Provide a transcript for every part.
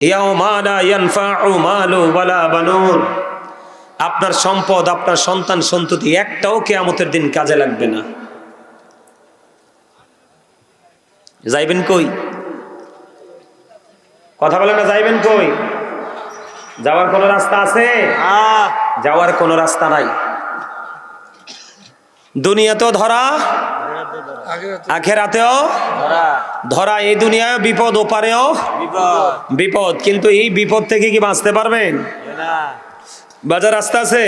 ইয়াউমা লা ইয়ানফাউ মালু ওয়ালা বানুন, আপনার সম্পদ, আপনার সন্তান সন্ততি একটাও কিয়ামতের দিন কাজে লাগবে না। যাইবেন কই? কথা বলেন না, যাইবেন কই? যাওয়ার কোনো রাস্তা আছে? যাওয়ার কোনো রাস্তা নাই। দুনিয়াতেও ধরা, আখিরাতেও ধরা। এই দুনিয়ায় বিপদ, ওপারেও বিপদ। কিন্তু এই বিপদ থেকে কি বাঁচতে পারবেন? বাজার রাস্তা আছে?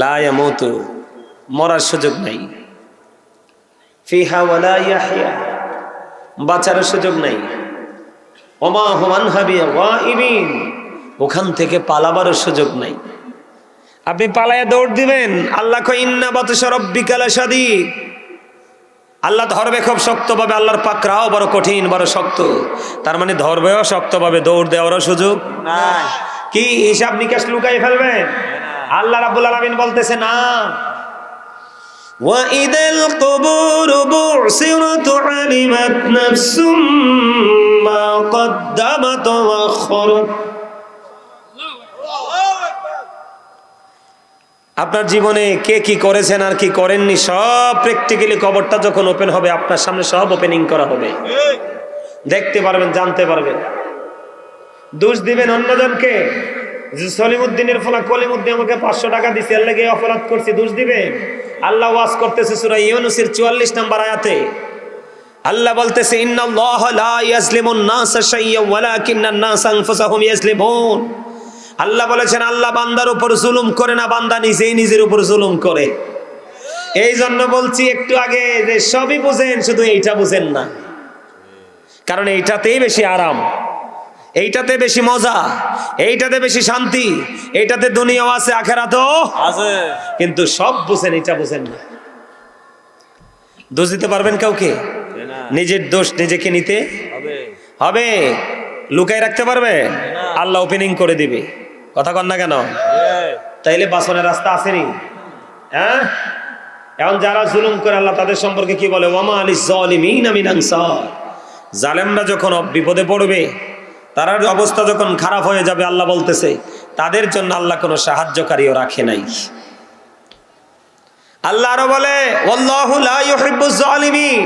লা ইয়ামুতু, মরার সুযোগ নাই। ফিহা ওয়ালা ইয়াহইয়া, বাঁচার সুযোগ নাই। ওমা হুম আনহা বিগাইবিন, ওখান থেকে পালাবারও সুযোগ নাই। আপনি পালায়া দৌড় দিবেন, আল্লাহ কয় ইন্না বাতশা রাব্বিকা লাশাদীদ, আল্লাহ ধরবে খুব শক্তভাবে। আল্লাহর পাকড়াও বড় কঠিন, বড় শক্ত। তার মানে ধরবেও শক্তভাবে, দৌড় দেওয়ারও সুযোগ নাই। কি হিসাব নিকাশ লুকাই ফেলবেন? আল্লাহ রাব্বুল আলামিন বলতেছে না, ওয়া ইদাল কুবুর বু'সিরাত আলিমাত নাফসুম মা কদ্দামাত ওয়া আখখারাত। আপনার জীবনে কে কি করেছেন আর কি করেননি সব প্র্যাকটিক্যালি কবরটা যখন ওপেন হবে আপনার সামনে সব ওপেনিং করা হবে, দেখতে পারবেন, জানতে পারবেন। দোষ দিবেন অন্যজনকে, সলিমউদ্দিনের ফলা কলিমউদ্দিন আমাকে 500 টাকা দিছে, এর লাগি অপরাধ করছি, দোষ দিবেন। আল্লাহ ওয়াজ করতেছে সূরা ইউনূসের 44 নম্বর আয়াতে। আল্লাহ বলতেছে ইন্নাল্লাহা লা ইয়াজলিমুন নাসা শাইয়্যান ওয়ালাকিন্নান নাসা আনফুসাহুম ইয়াজলিমুন। আল্লাহ বলেছেন আল্লাহ বান্দার উপর জুলুম করে না, বান্দা নিজেই নিজের উপর জুলুম করে। এই জন্য বলছি একটু আগে যে সবই বুঝেন, শুধু এইটা বুঝেন না। কারণ এইটাতেই বেশি আরাম, এইটাতে বেশি মজা, এইটাতে বেশি শান্তি, এইটাতে দুনিয়াও আছে আখিরাতও আছে। কিন্তু সব বুঝেন, এটা বুঝেন না। দোষ দিতে পারবেন কাউকে? নিজের দোষ নিজেকে নিতে হবে। লুকাই রাখতে পারবে? আল্লাহ ওপেনিং করে দিবে। কথা কন না কেন? তাইলে বাঁচনের রাস্তা আসেনি? হ্যাঁ, এখন যারা জুলুম করে আল্লাহ তাদের সম্পর্কে কি বলে? ওয়ামা লিজ জালিমিনা মিন আনসার। জালেমরা যখন বিপদে পড়বে, তার অবস্থা যখন খারাপ হয়ে যাবে, আল্লাহ বলতেছে তাদের জন্য আল্লাহ কোনো সাহায্যকারীও রাখে নাই। আল্লাহ আরো বলে ওয়াল্লাহু লা ইউহিব্বুজ জালিমিন,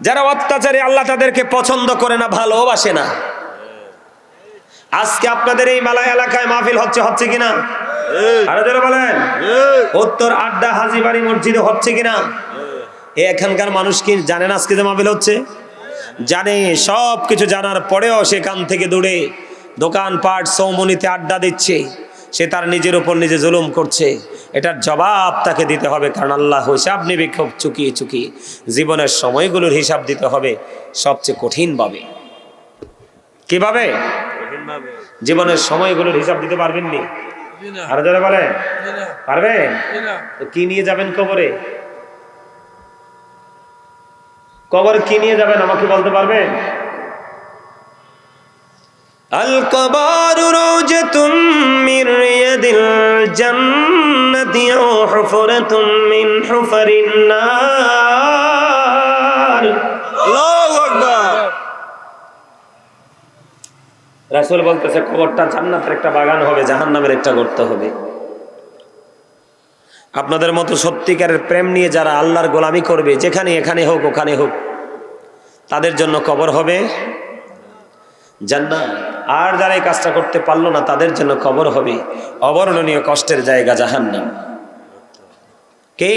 যারা অত্যাচারী আল্লাহ তাদেরকে পছন্দ করে না, ভালোবাসে না। আজকে আপনাদের এই মেলা এলাকায় মাহফিল হচ্ছে কিনা? আরো যারা বলেন উত্তর আড্ডা হাজীবাড়ি মসজিদে হচ্ছে কিনা? এখানকার মানুষ কি জানেন আজকে যে মাহফিল হচ্ছে? জানে। সব কিছু জানার পরেও সেখান থেকে দূরে দোকানপাট চৌমুনিতে আড্ডা দিচ্ছে, সে তার নিজের উপর নিজে জুলুম করছে। এটার জবাব তাকে দিতে হবে, কারণ আল্লাহ হিসাব নিবে খুব চুকিয়ে চুকিয়ে। জীবনের সময়গুলোর হিসাব দিতে হবে সবচেয়ে কঠিনভাবে। কিভাবে? জীবনের সময়গুলোর হিসাব দিতে পারবেননি? আরো যারা বলে পারবেন? তো কি নিয়ে যাবেন কবরে? কবর কি নিয়ে যাবেন আমাকে বলতে পারবেন? আল কবরু রাওজাতুম মির রিয়াদিল জান্নাতি আও হুফরাতুম মিন হুফারিন নার। আল্লাহু আকবার। রাসূল বলতেছে কবরটা জান্নাতের একটা বাগান হবে, জাহান্নামের একটা গর্ত হবে। আপনাদের মতো সত্যিকারের প্রেম নিয়ে যারা আল্লাহর গোলামি করবে, যেখানে এখানে হোক ওখানে হোক, তাদের জন্য কবর হবে জান্নাত। আর যারা এই কাজটা করতে পারলো না, তাদের জন্য কবর হবে অবর্ণনীয় কষ্টের জায়গা, জাহান্নাম। কে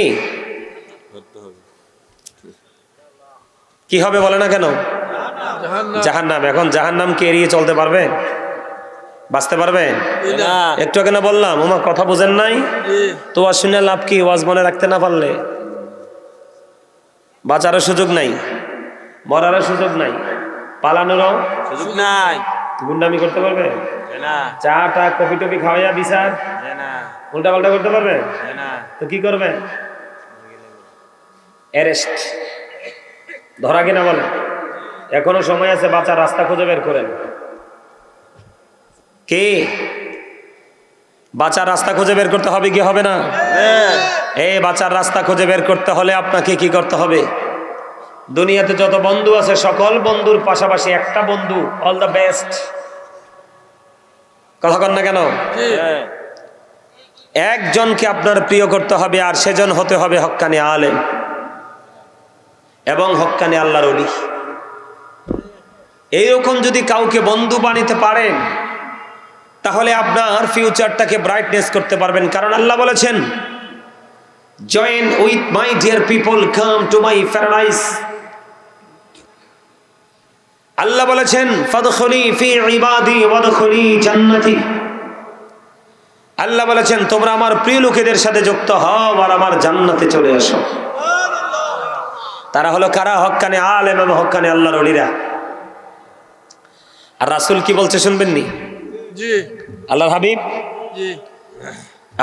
কি হবে বলে না কেন? জাহান্নাম। এখন জাহান্নামকে এড়িয়ে চলতে পারবে? বাঁচতে পারবে? একটু আগে না বললাম ওমা কথা বুঝেন নাই তো? ওয়াজ শুনে লাভ কি? ওয়াজ মনে রাখতে না পারলে বাঁচারও সুযোগ নাই, মরারও সুযোগ নাই, পালানোরও সুযোগ নাই। গুন্ডামি করতে পারবে? চা টা কফি টফি খাওয়াইয়া বিচার উল্টা পাল্টা করতে পারবে? তো কি করবে? অ্যারেস্ট, ধরা কিনা বলে। এখনো সময় আছে, বাঁচার রাস্তা খুঁজে বের করেন। কে বাঁচার রাস্তা খুঁজে বের করতে হবে কি হবে না? এই বাঁচার রাস্তা খুঁজে বের করতে হলে আপনাকে কি করতে হবে? দুনিয়াতে যত বন্ধু আছে সকল বন্ধুর পাশাপাশি একটা বন্ধু, অল দ্য বেস্ট, কথা কন না কেন? একজনকে আপনার প্রিয় করতে হবে, আর সেজন হতে হবে হক্কানি আলেম এবং হক্কানি আল্লাহর ওলি। এইরকম যদি কাউকে বন্ধু বানাতে পারেন, তাহলে আপনার ফিউচারটাকে ব্রাইটনেস করতে পারবেন। কারণ আল্লাহ বলেছেন, join with my dear people, come to my paradise. Allah বলেছেন, ফাদখুলি ফি ইবাদি ওয়াদখুলি জান্নাতি। আল্লাহ বলেছেন, তোমরা আমার প্রিয় লোকেদের সাথে যুক্ত হও আর আমার জান্নাতে চলে আসো। তারা হলো কারা? হক্কানি আলেম এবং হক্কানি আল্লাহর ওলিরা। আর রাসূল কি বলছে শুনবেননি? জি, আল্লাহর হাবিব জি,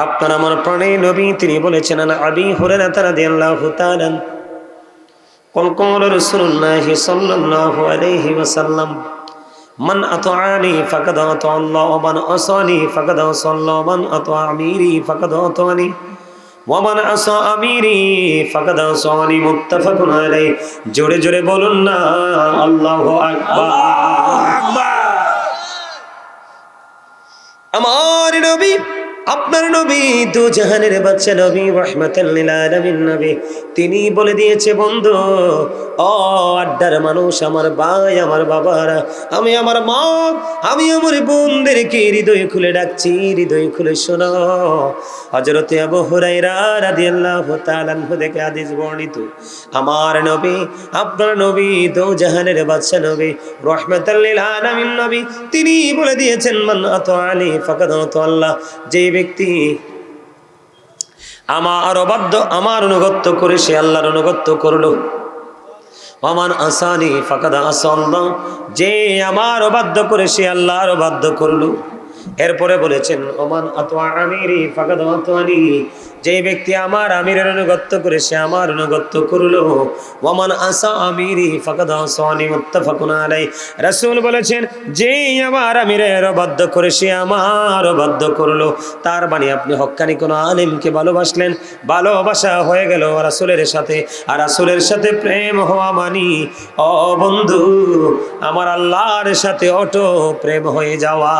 আপনার আমার প্রাণের নবী তিনি বলেছেন, আনা আবি হুরায়রা রাদিয়াল্লাহু তাআলা قال رسول الله صلى الله عليه وسلم من أطاعني فقد أطاع الله ومن عصاني فقد عصى الله ومن أطاع أميري فقد أطاعني ومن عصى أميري فقد عصاني متفق عليه। জোরে জোরে বলুন না আল্লাহু আকবার। আমার নবী, আপনার নবী, দু জাহানের বাদশা নবী, রাহমাতাল লিল আলামিন নবী, তিনি বলে দিয়েছে, বন্ধু ও আড্ডার মানুষ, আমার ভাই, আমার বাবারা, আমি আমার মা, আমি আমার বোনদেরকে হৃদয় খুলে ডাকছি, হৃদয় খুলে শোনো। হযরতে আবু হুরায়রা রাদিয়াল্লাহু তাআলা আনহু থেকে হাদিস বর্ণিত, আমার নবী, আপনার নবী, দু জাহানের বাদশা নবী, রাহমাতাল লিল আলামিন নবী, তিনি বলে দিয়েছেন, মান আতাআনি ফাকাদ আতাআল্লাহ, যে ব্যক্তি আমার অনুগত্য করে সে আল্লাহর অনুগত্য করলো। ওমান আসানি ফাকাদ আসাল্লাহ, যে আমার অবাধ্য করে সে আল্লাহর অবাধ্য করলো। এরপরে বলেছেন, ওমান আতওয়া আমিরি ফাকাদ আতওয়ানি, যে ব্যক্তি আমার আমিরের অনুগত্য করে সে আমার অনুগত্য করলো। ওমান আসা আমিরি ফাকাদ আসানি, মুত্তাফাকুন আলাইহি। রাসূল বলেছেন, যে আমার আমিরের অবাধ্য করে সে আমার অবাধ্য করলো। তার মানে আপনি হক্কানি কোন আলেমকে ভালোবাসলেন, ভালোবাসা হয়ে গেল রাসূলের সাথে, আর রাসূলের সাথে প্রেম হওয়া মানি, ও বন্ধু, আমার আল্লাহর সাথে অটো প্রেম হয়ে যাওয়া।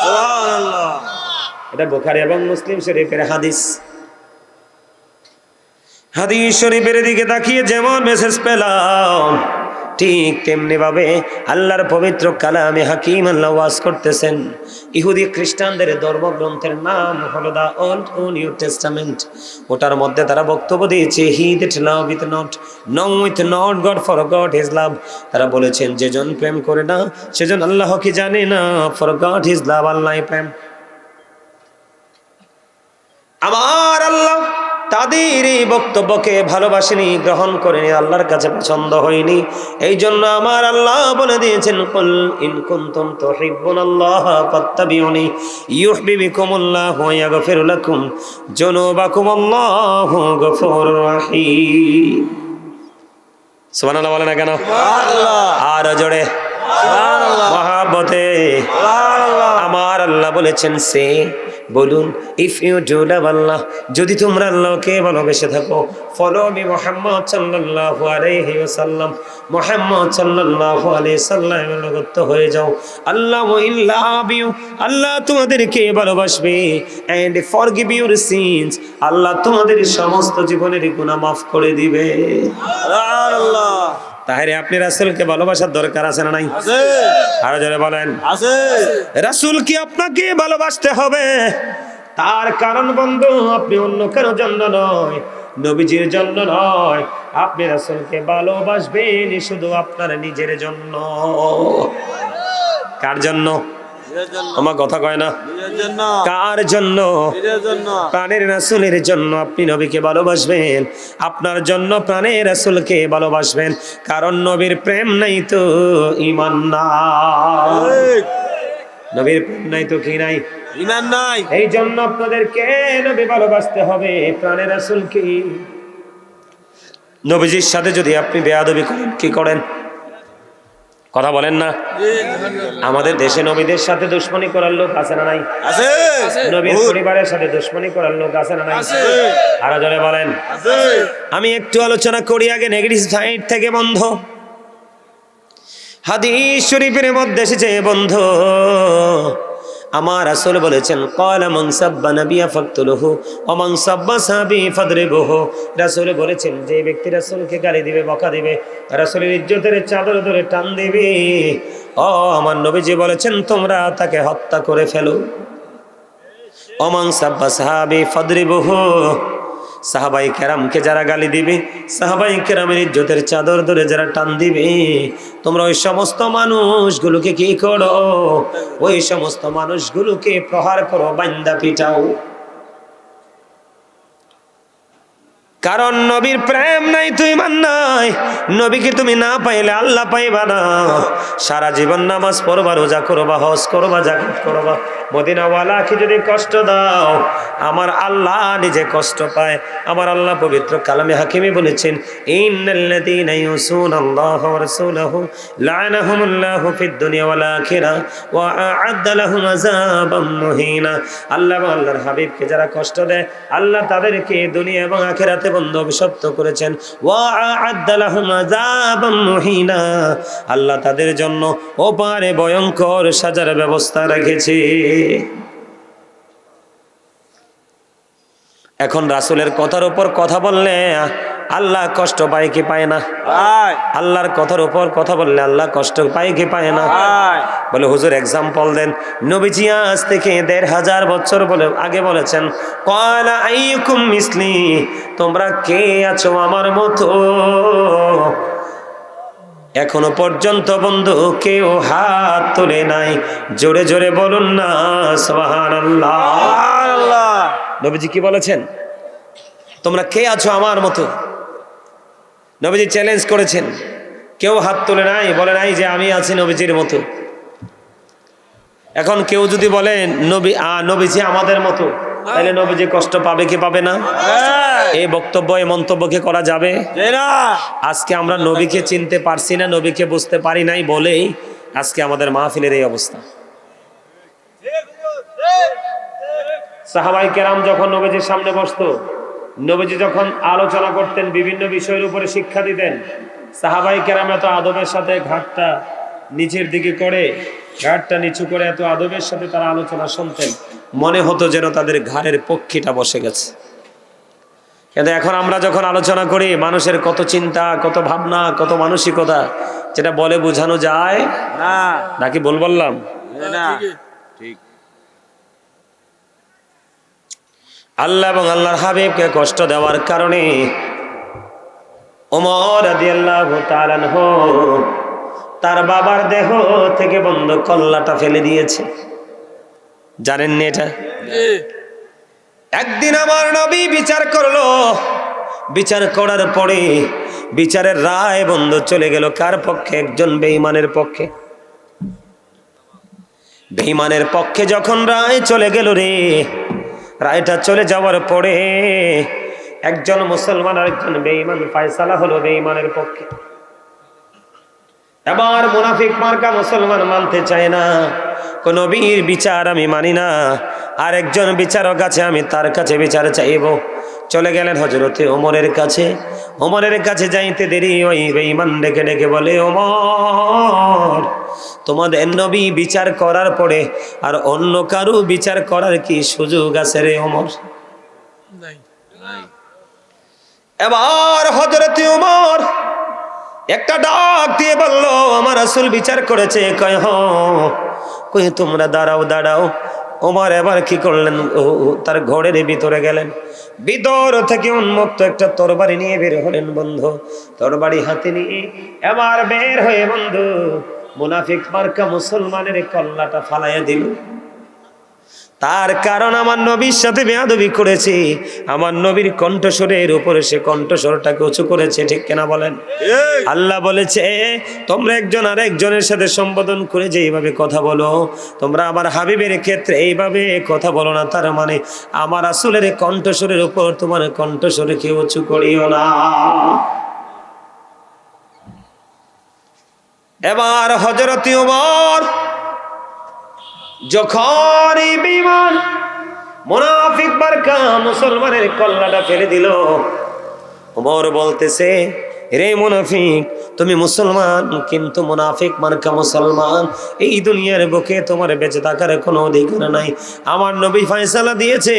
সুবহানাল্লাহ। এটা বুখারী এবং মুসলিম শরীফের হাদিস। হাদিস শরীফের দিকে তাকিয়ে যেমন মেসেজ পেলাম, ঠিক তেমনি ভাবে আল্লাহর পবিত্র কালামে হাকিম আল্লাহ ওয়াজ করতেছেন। ইহুদি খ্রিস্টানদের ধর্মগ্রন্থের নাম হলো দা ওল্ড ও নিউ টেস্টামেন্ট। ওটার মধ্যে তারা বক্তব্য দিয়েছে, he that love with not no with not God for God his love. তারা বলেছেন, যেজন প্রেম করে না সেজন আল্লাহকে জানে না, ফর গড হিজ লাভ, আল্লাহ প্রেম। আমার আল্লাহ তাদের এই বক্তব্যকে ভালোবাসেনি, গ্রহণ করেনি, আল্লাহর কাছে পছন্দ হয়নি। এই জন্য আমার আল্লাহ বলে দিয়েছেন, কুল ইন কুনতুম তুহিব্বুনাল্লাহ ফাত্তাবিউনি ইউহিব্বুকুমুল্লাহু ওয়া ইয়াগফির লাকুম যুনুবাকুম, আল্লাহু গফুরুর রহিম। সুবহানাল্লাহ বলেন না কেন? সুবহানাল্লাহ। আর জোরে সুবহানাল্লাহ, মহব্বতে সুবহানাল্লাহ। আমার আল্লাহ বলেছেন, সে বলুন, ইফ ইউ ডু লাভ আল্লাহ, যদি তোমরা আল্লাহকে ভালোবেসে থাকো, ফলো মি মুহাম্মদ সাল্লাল্লাহু আলাইহি ওয়াসাল্লাম, মুহাম্মদ সাল্লাল্লাহু আলাইহি সাল্লামের অনুগত হয়ে যাও। আল্লাহ উইল লাভ ইউ, আল্লাহ তোমাদেরকে ভালোবাসবে, এন্ড ফরগিভ ইউর সিনস, আল্লাহ তোমাদের সমস্ত জীবনের গুনাহ মাফ করে দিবে। সুবহানাল্লাহ। তাহলে আপনি রাসূলকে ভালোবাসার দরকার আছে না নাই? আছে। আরো জোরে বলেন, আছে। রাসূলকে আপনাকে ভালোবাসতে হবে। তার কারণ বন্ধু, আপনি অন্য কারো জন্য নয়, নবীজির জন্য নয়, আপনি রাসূলকে ভালোবাসবেন শুধু আপনার নিজের জন্য। কার জন্য? আমার কথা কয় না? কার জন্য? প্রাণের রাসূলের জন্য আপনি নবীকে ভালোবাসবেন, আপনার জন্য প্রাণের রাসূলকে ভালোবাসবেন। কারণ নবীর প্রেম নাই তো ঈমান নাই, নবীর প্রেম নাই তো কি নাই? ঈমান নাই। এই জন্য আপনাদেরকে নবী ভালোবাসতে হবে, প্রাণের রাসূলকে। নবীজির সাথে যদি আপনি বেয়াদবি করেন, কি করেন? কথা বলেন না? আমাদের দেশে নবীদের সাথে দুশমনি করার লোক আছে না নাই? আছে। নবীর পরিবারের সাথে দুশমনি করার লোক আছে না নাই? আছে। আরো জোরে বলেন, আছে। আমি একটু আলোচনা করি আগে নেগেটিভ সাইড থেকে। বন্ধ, হাদিস শরীফের মধ্যে এসেছে, বন্ধু আমার রাসূল বলেছেন ক্বালা মান সাব্বা নাবিয়া ফাকতুলহু ওয়া মান সাব্বা সাহাবী ফাদরিবুহু। রাসূল বলেছেন যে ব্যক্তি রাসূলকে গালি দিবে, বকা দিবে, রাসূলের ইজ্জতের চাদর ধরে টান দিবে, ও আমার নবীজি বলেছেন তোমরা তাকে হত্যা করে ফেলো। ওয়া মান সাব্বা সাহাবী ফাদরিবুহু, সাহাবাই কেরামকে যারা গালি দিবে, সাহাবাই কেরামের ইজ্জতের চাদর ধরে যারা টান দিবে, তোমরা ওই সমস্ত মানুষগুলোকে কি করো? ওই সমস্ত মানুষগুলোকে প্রহার করো, বান্দা পিটাও। কারণ নবীর প্রেম নাই তো ঈমান নাই। নবীকে তুমি না পাইলে আল্লাহ পাইবা না। সারা জীবন নামাজ পড়বা, রোজা করবা, হজ করবা, যাকাত করবা, মদিনাওয়ালাকে যদি কষ্ট দাও, আমার আল্লাহ নিজে কষ্ট পায়। আমার আল্লাহ পবিত্র কালামে হাকিমে বলেছেন ইন্নাল্লাযীনা ইউসুনাল্লাহা ওয়া রাসূলাহু লা'নাহুমুল্লাহু ফিদ দুনিয়া ওয়াল আখিরাহ ওয়া আ'আদ্দা লাহুম আযাবাম মুহিনা। আল্লাহ এবং আল্লাহর হাবিবকে যারা কষ্ট দেয়, আল্লাহ তাদেরকে দুনিয়া এবং আখিরাতে বন্ধ অভিশপ্ত করেছেন। ওয়া আ'আদ্দা লাহুম আযাবাম মুহিনা, আল্লাহ তাদের জন্য ওপারে ভয়ঙ্কর সাজার ব্যবস্থা রেখেছে। এখন রাসূলের কথার উপর কথা বললে আল্লাহ কষ্ট পায় কি পায় না? আল্লাহর কথার উপর কথা বললে আল্লাহ কষ্ট পায় কি পায় না? বলে হুজুর এক্সাম্পল দেন। নবীজি আজ থেকে ১৫০০ বছর বলে আগে বলেছেন ক্বালা আইয়ুকুম মিসলি, তোমরা কে আছো আমার মতো? এখনো পর্যন্ত বন্ধু কেউ হাত তুলে নাই। জোরে জোরে বলুন না সুবহানাল্লাহ। নবীজি কি বলেছেন? তোমরা কে আছো আমার মতো? নবীজি চ্যালেঞ্জ করেছেন। কেউ হাত তুলে নাই, বলে নাই যে আমি আছি নবীজির মতো। এখন কেউ যদি বলে নবীজি আমাদের মতো, তাহলে নবীজি কষ্ট পাবে কি পাবে না? এই বক্তব্য, এই মন্তব্যকে করা যাবে না। আজকে আমরা নবীকে চিনতে পারছি না, নবীকে বুঝতে পারি নাই বলেই আজকে আমাদের মাহফিলের এই অবস্থা। সাহাবায়ে কেরাম যখন নবীজির সামনে বসতো, নবীজি যখন আলোচনা করতেন, বিভিন্ন বিষয়ের উপরে শিক্ষা দিতেন, সাহাবায়ে কেরাম এত আদবের সাথে ঘাটটা নিচের দিকে করে, ঘাটটা নিচু করে এত আদবের সাথে তারা আলোচনা শুনতেন, মনে হতো যেন তাদের ঘাড়ের পক্ষীটা বসে গেছে। কিন্তু এখন আমরা যখন আলোচনা করি, মানুষের কত চিন্তা, কত ভাবনা, কত মানসিকতা, যেটা বলে বোঝানো যায় না। নাকি বললাম না? ঠিক। আল্লাহ এবং আল্লাহর হাবিবকে কষ্ট দেওয়ার কারণে ওমর রাদিয়াল্লাহু তাআলা আনহু তার বাবার দেহ থেকে বন্ধ কল্লাটা ফেলে দিয়েছে। জানেন না এটা? একদিন আমার নবী বিচার করলো, বিচার করার পরে বিচারের রায় বন্ধ চলে গেল কার পক্ষে? একজন বেঈমানের পক্ষে। বেঈমানের পক্ষে যখন রায় চলে গেল রে, রায়টা চলে যাওয়ার পরে একজন মুসলমান আর একজন বেঈমান, ফয়সালা হলো বেঈমানের পক্ষে। এবার মুনাফিক মার্কা মুসলমান মানতে চায় না, কোন নবীর বিচার আমি মানি না, আর একজন বিচারক আছে, আমি তার কাছে বিচার চাইব। চলে গেলেন হযরতে ওমরের কাছে। ওমরের কাছে যাইতে দেরি, ওই বেঈমান ডেকে ডেকে বলে ওমর, তোমাদের নবী বিচার করার পরে আর অন্য কারো বিচার করার কি সুযোগ আছে রে ওমর? নাই। এবার হযরতে ওমর একটা ডাক দিয়ে বলল, আমার রাসূল বিচার করেছে। কয় হ, কই তোমরা দাঁড়াও দাঁড়াও। ওমর এবার কি করলেন? তার ঘরের ভিতরে গেলেন, ভিতর থেকে উন্মুক্ত একটা তরবারি নিয়ে বের হলেন বন্ধু। তরবারি হাতে নিয়ে এবার বের হয়ে বন্ধু মুনাফিক মার্কা মুসলমানের কল্লাটা ফালাইয়া দিল। তার কারণ আমার নবীর সাথে বেয়াদবি করেছে, আমার নবীর কণ্ঠস্বরের উপরে সে কণ্ঠস্বরটাকে উঁচু করেছে। ঠিক কিনা বলেন? আল্লাহ বলেছে তোমরা একজন আর একজনের সাথে সম্বোধন করে যে এইভাবে কথা বলো, তোমরা আমার হাবিবের ক্ষেত্রে এইভাবে কথা বলো না। তার মানে আমার রাসূলের কণ্ঠস্বরের উপর তোমার কণ্ঠস্বরকে উঁচু করিও না। এবার হযরত ওমর যখন এই বেঈমান মুনাফিক মার্কা মুসলমানের কল্লাটা ফেলে দিল, ওমর বলতেছে রে মুনাফিক, তুমি মুসলমান কিন্তু মুনাফিক মার্কা মুসলমান, এই দুনিয়ার বুকে তোমার বেঁচে থাকার কোনো অধিকার নাই। আমার নবী ফয়সালা দিয়েছে,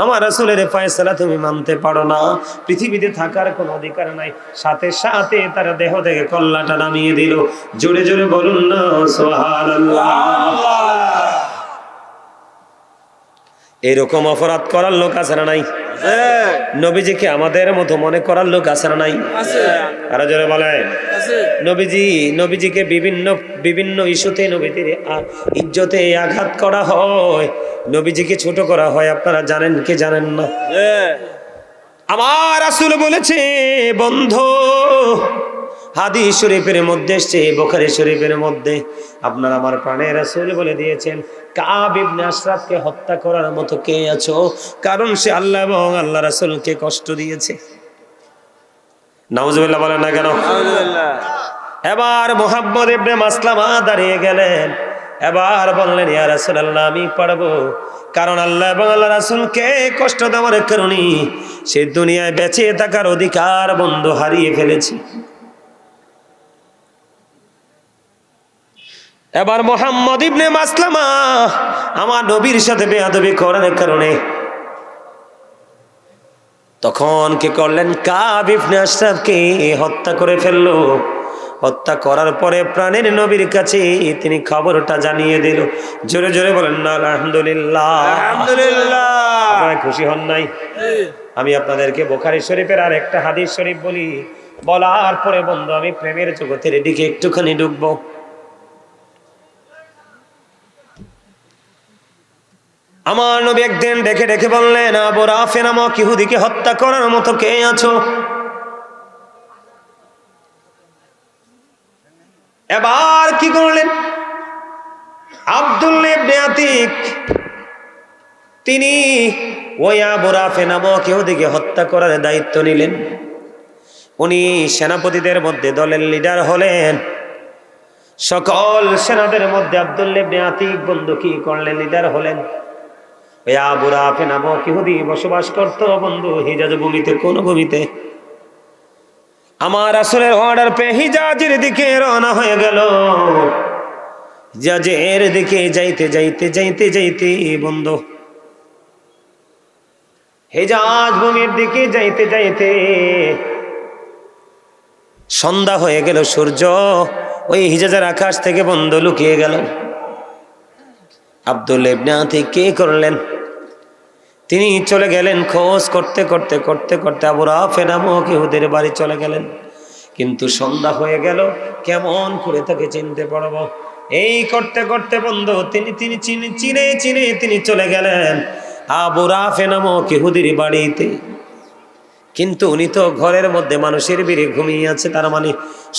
আমার রাসূলের ফয়সালা তুমি মানতে পারো না, পৃথিবীতে থাকার কোনো অধিকার নাই। সাথে সাথে তার দেহ থেকে কল্লাটা নামিয়ে দিল। জোরে জোরে বলুন না সুবহানাল্লাহ। এরকম অপরাধ করার লোক আছে না নাই? নবীজিকে আমাদের মতো মনে করার লোক আছে না নাই? আরো জোরে বলে। নবীজিকে বিভিন্ন ইস্যুতে নবীদের ইজ্জতে আঘাত করা হয়, নবীজিকে ছোট করা হয়। আপনারা জানেন কি জানেন না? আমার রাসূল বলেছে বন্ধু, হাদিস শরীফের মধ্যে এসেছে, বুখারী শরীফের মধ্যে, আপনার আমার প্রাণের রাসূল বলে দিয়েছেন কাব ইবনে আশরাফকে হত্যা করার মতো কে আছো? কারণ সে আল্লাহ এবং আল্লাহ রাসূলকে কষ্ট দিয়েছে। নাউজুবিল্লাহ বলেন না কেন? এবার মুহাম্মদ ইবনে মাসলামা দাঁড়িয়ে গেলেন, এবার বললেন ইয়া রাসূলুল্লাহ আমি পারবো, কারণ আল্লাহ এবং আল্লাহ রাসূলকে কষ্ট দেওয়ার কারণে সে দুনিয়ায় বেঁচে থাকার অধিকার বন্ধু হারিয়ে ফেলেছে। এবার মুহাম্মদ ইবনে মাসলামা আমার নবীর সাথে বেয়াদবি করার কারণে তখন কি করলেন, কাব ইবনে আশরাফকে হত্যা করে ফেললো। হত্যা করার পরে প্রাণের নবীর কাছে তিনি খবরটা জানিয়ে দিল। জোরে জোরে বলেন না আলহামদুলিল্লাহ। আলহামদুলিল্লাহ। আপনারা খুশি হন নাই? আমি আপনাদেরকে বুখারী শরীফের আর একটা হাদিস শরীফ বলি, বলার পরে বন্ধু আমি প্রেমের জগতের দিকে একটুখানি ঢুকবো। আমার নবী একদিন ডেকে ডেকে বললেন আবু রাফি নামক ইহুদিকে হত্যা করার মতো কে আছো? এবার কি করলেন, আব্দুল্লাহ ইবনে আতিক তিনি ওই আবু রাফি নামক ইহুদিকে হত্যা করার দায়িত্ব নিলেন। উনি সেনাপতিদের মধ্যে দলের লিডার হলেন। সকল সেনাদের মধ্যে আব্দুল্লাহ ইবনে আতিক বন্ধু কি করলেন, লিডার হলেন। ওই আবু রাফি নামক ইহুদি বসবাস করত বন্ধু হিজাজ ভূমিতে। কোন ভূমিতে? আমার রাসূলের অর্ডার পেয়ে হিজাজের দিকে রওনা হয়ে গেল। হিজাজের দিকে যাইতে যাইতে যাইতে যাইতে বন্ধু হিজাজ ভূমির দিকে যাইতে যাইতে সন্ধ্যা হয়ে গেল, সূর্য ওই হিজাজের আকাশ থেকে বন্ধু লুকিয়ে গেল। আব্দুল্লাহ ইবনে আতিক কি করলেন, তিনি চলে গেলেন খোঁজ করতে করতে করতে করতে আবু রাফি নামক ইহুদির বাড়ি চলে গেলেন। কিন্তু সন্ধ্যা হয়ে গেল, কেমন করে তাকে চিনতে পারবো? এই করতে করতে বন্ধু তিনি চিনে তিনি চলে গেলেন আবু রাফি নামক ইহুদির বাড়িতে। কিন্তু উনি তো ঘরের মধ্যে মানুষের ভিড়ে ঘুমিয়ে আছে, তার মানে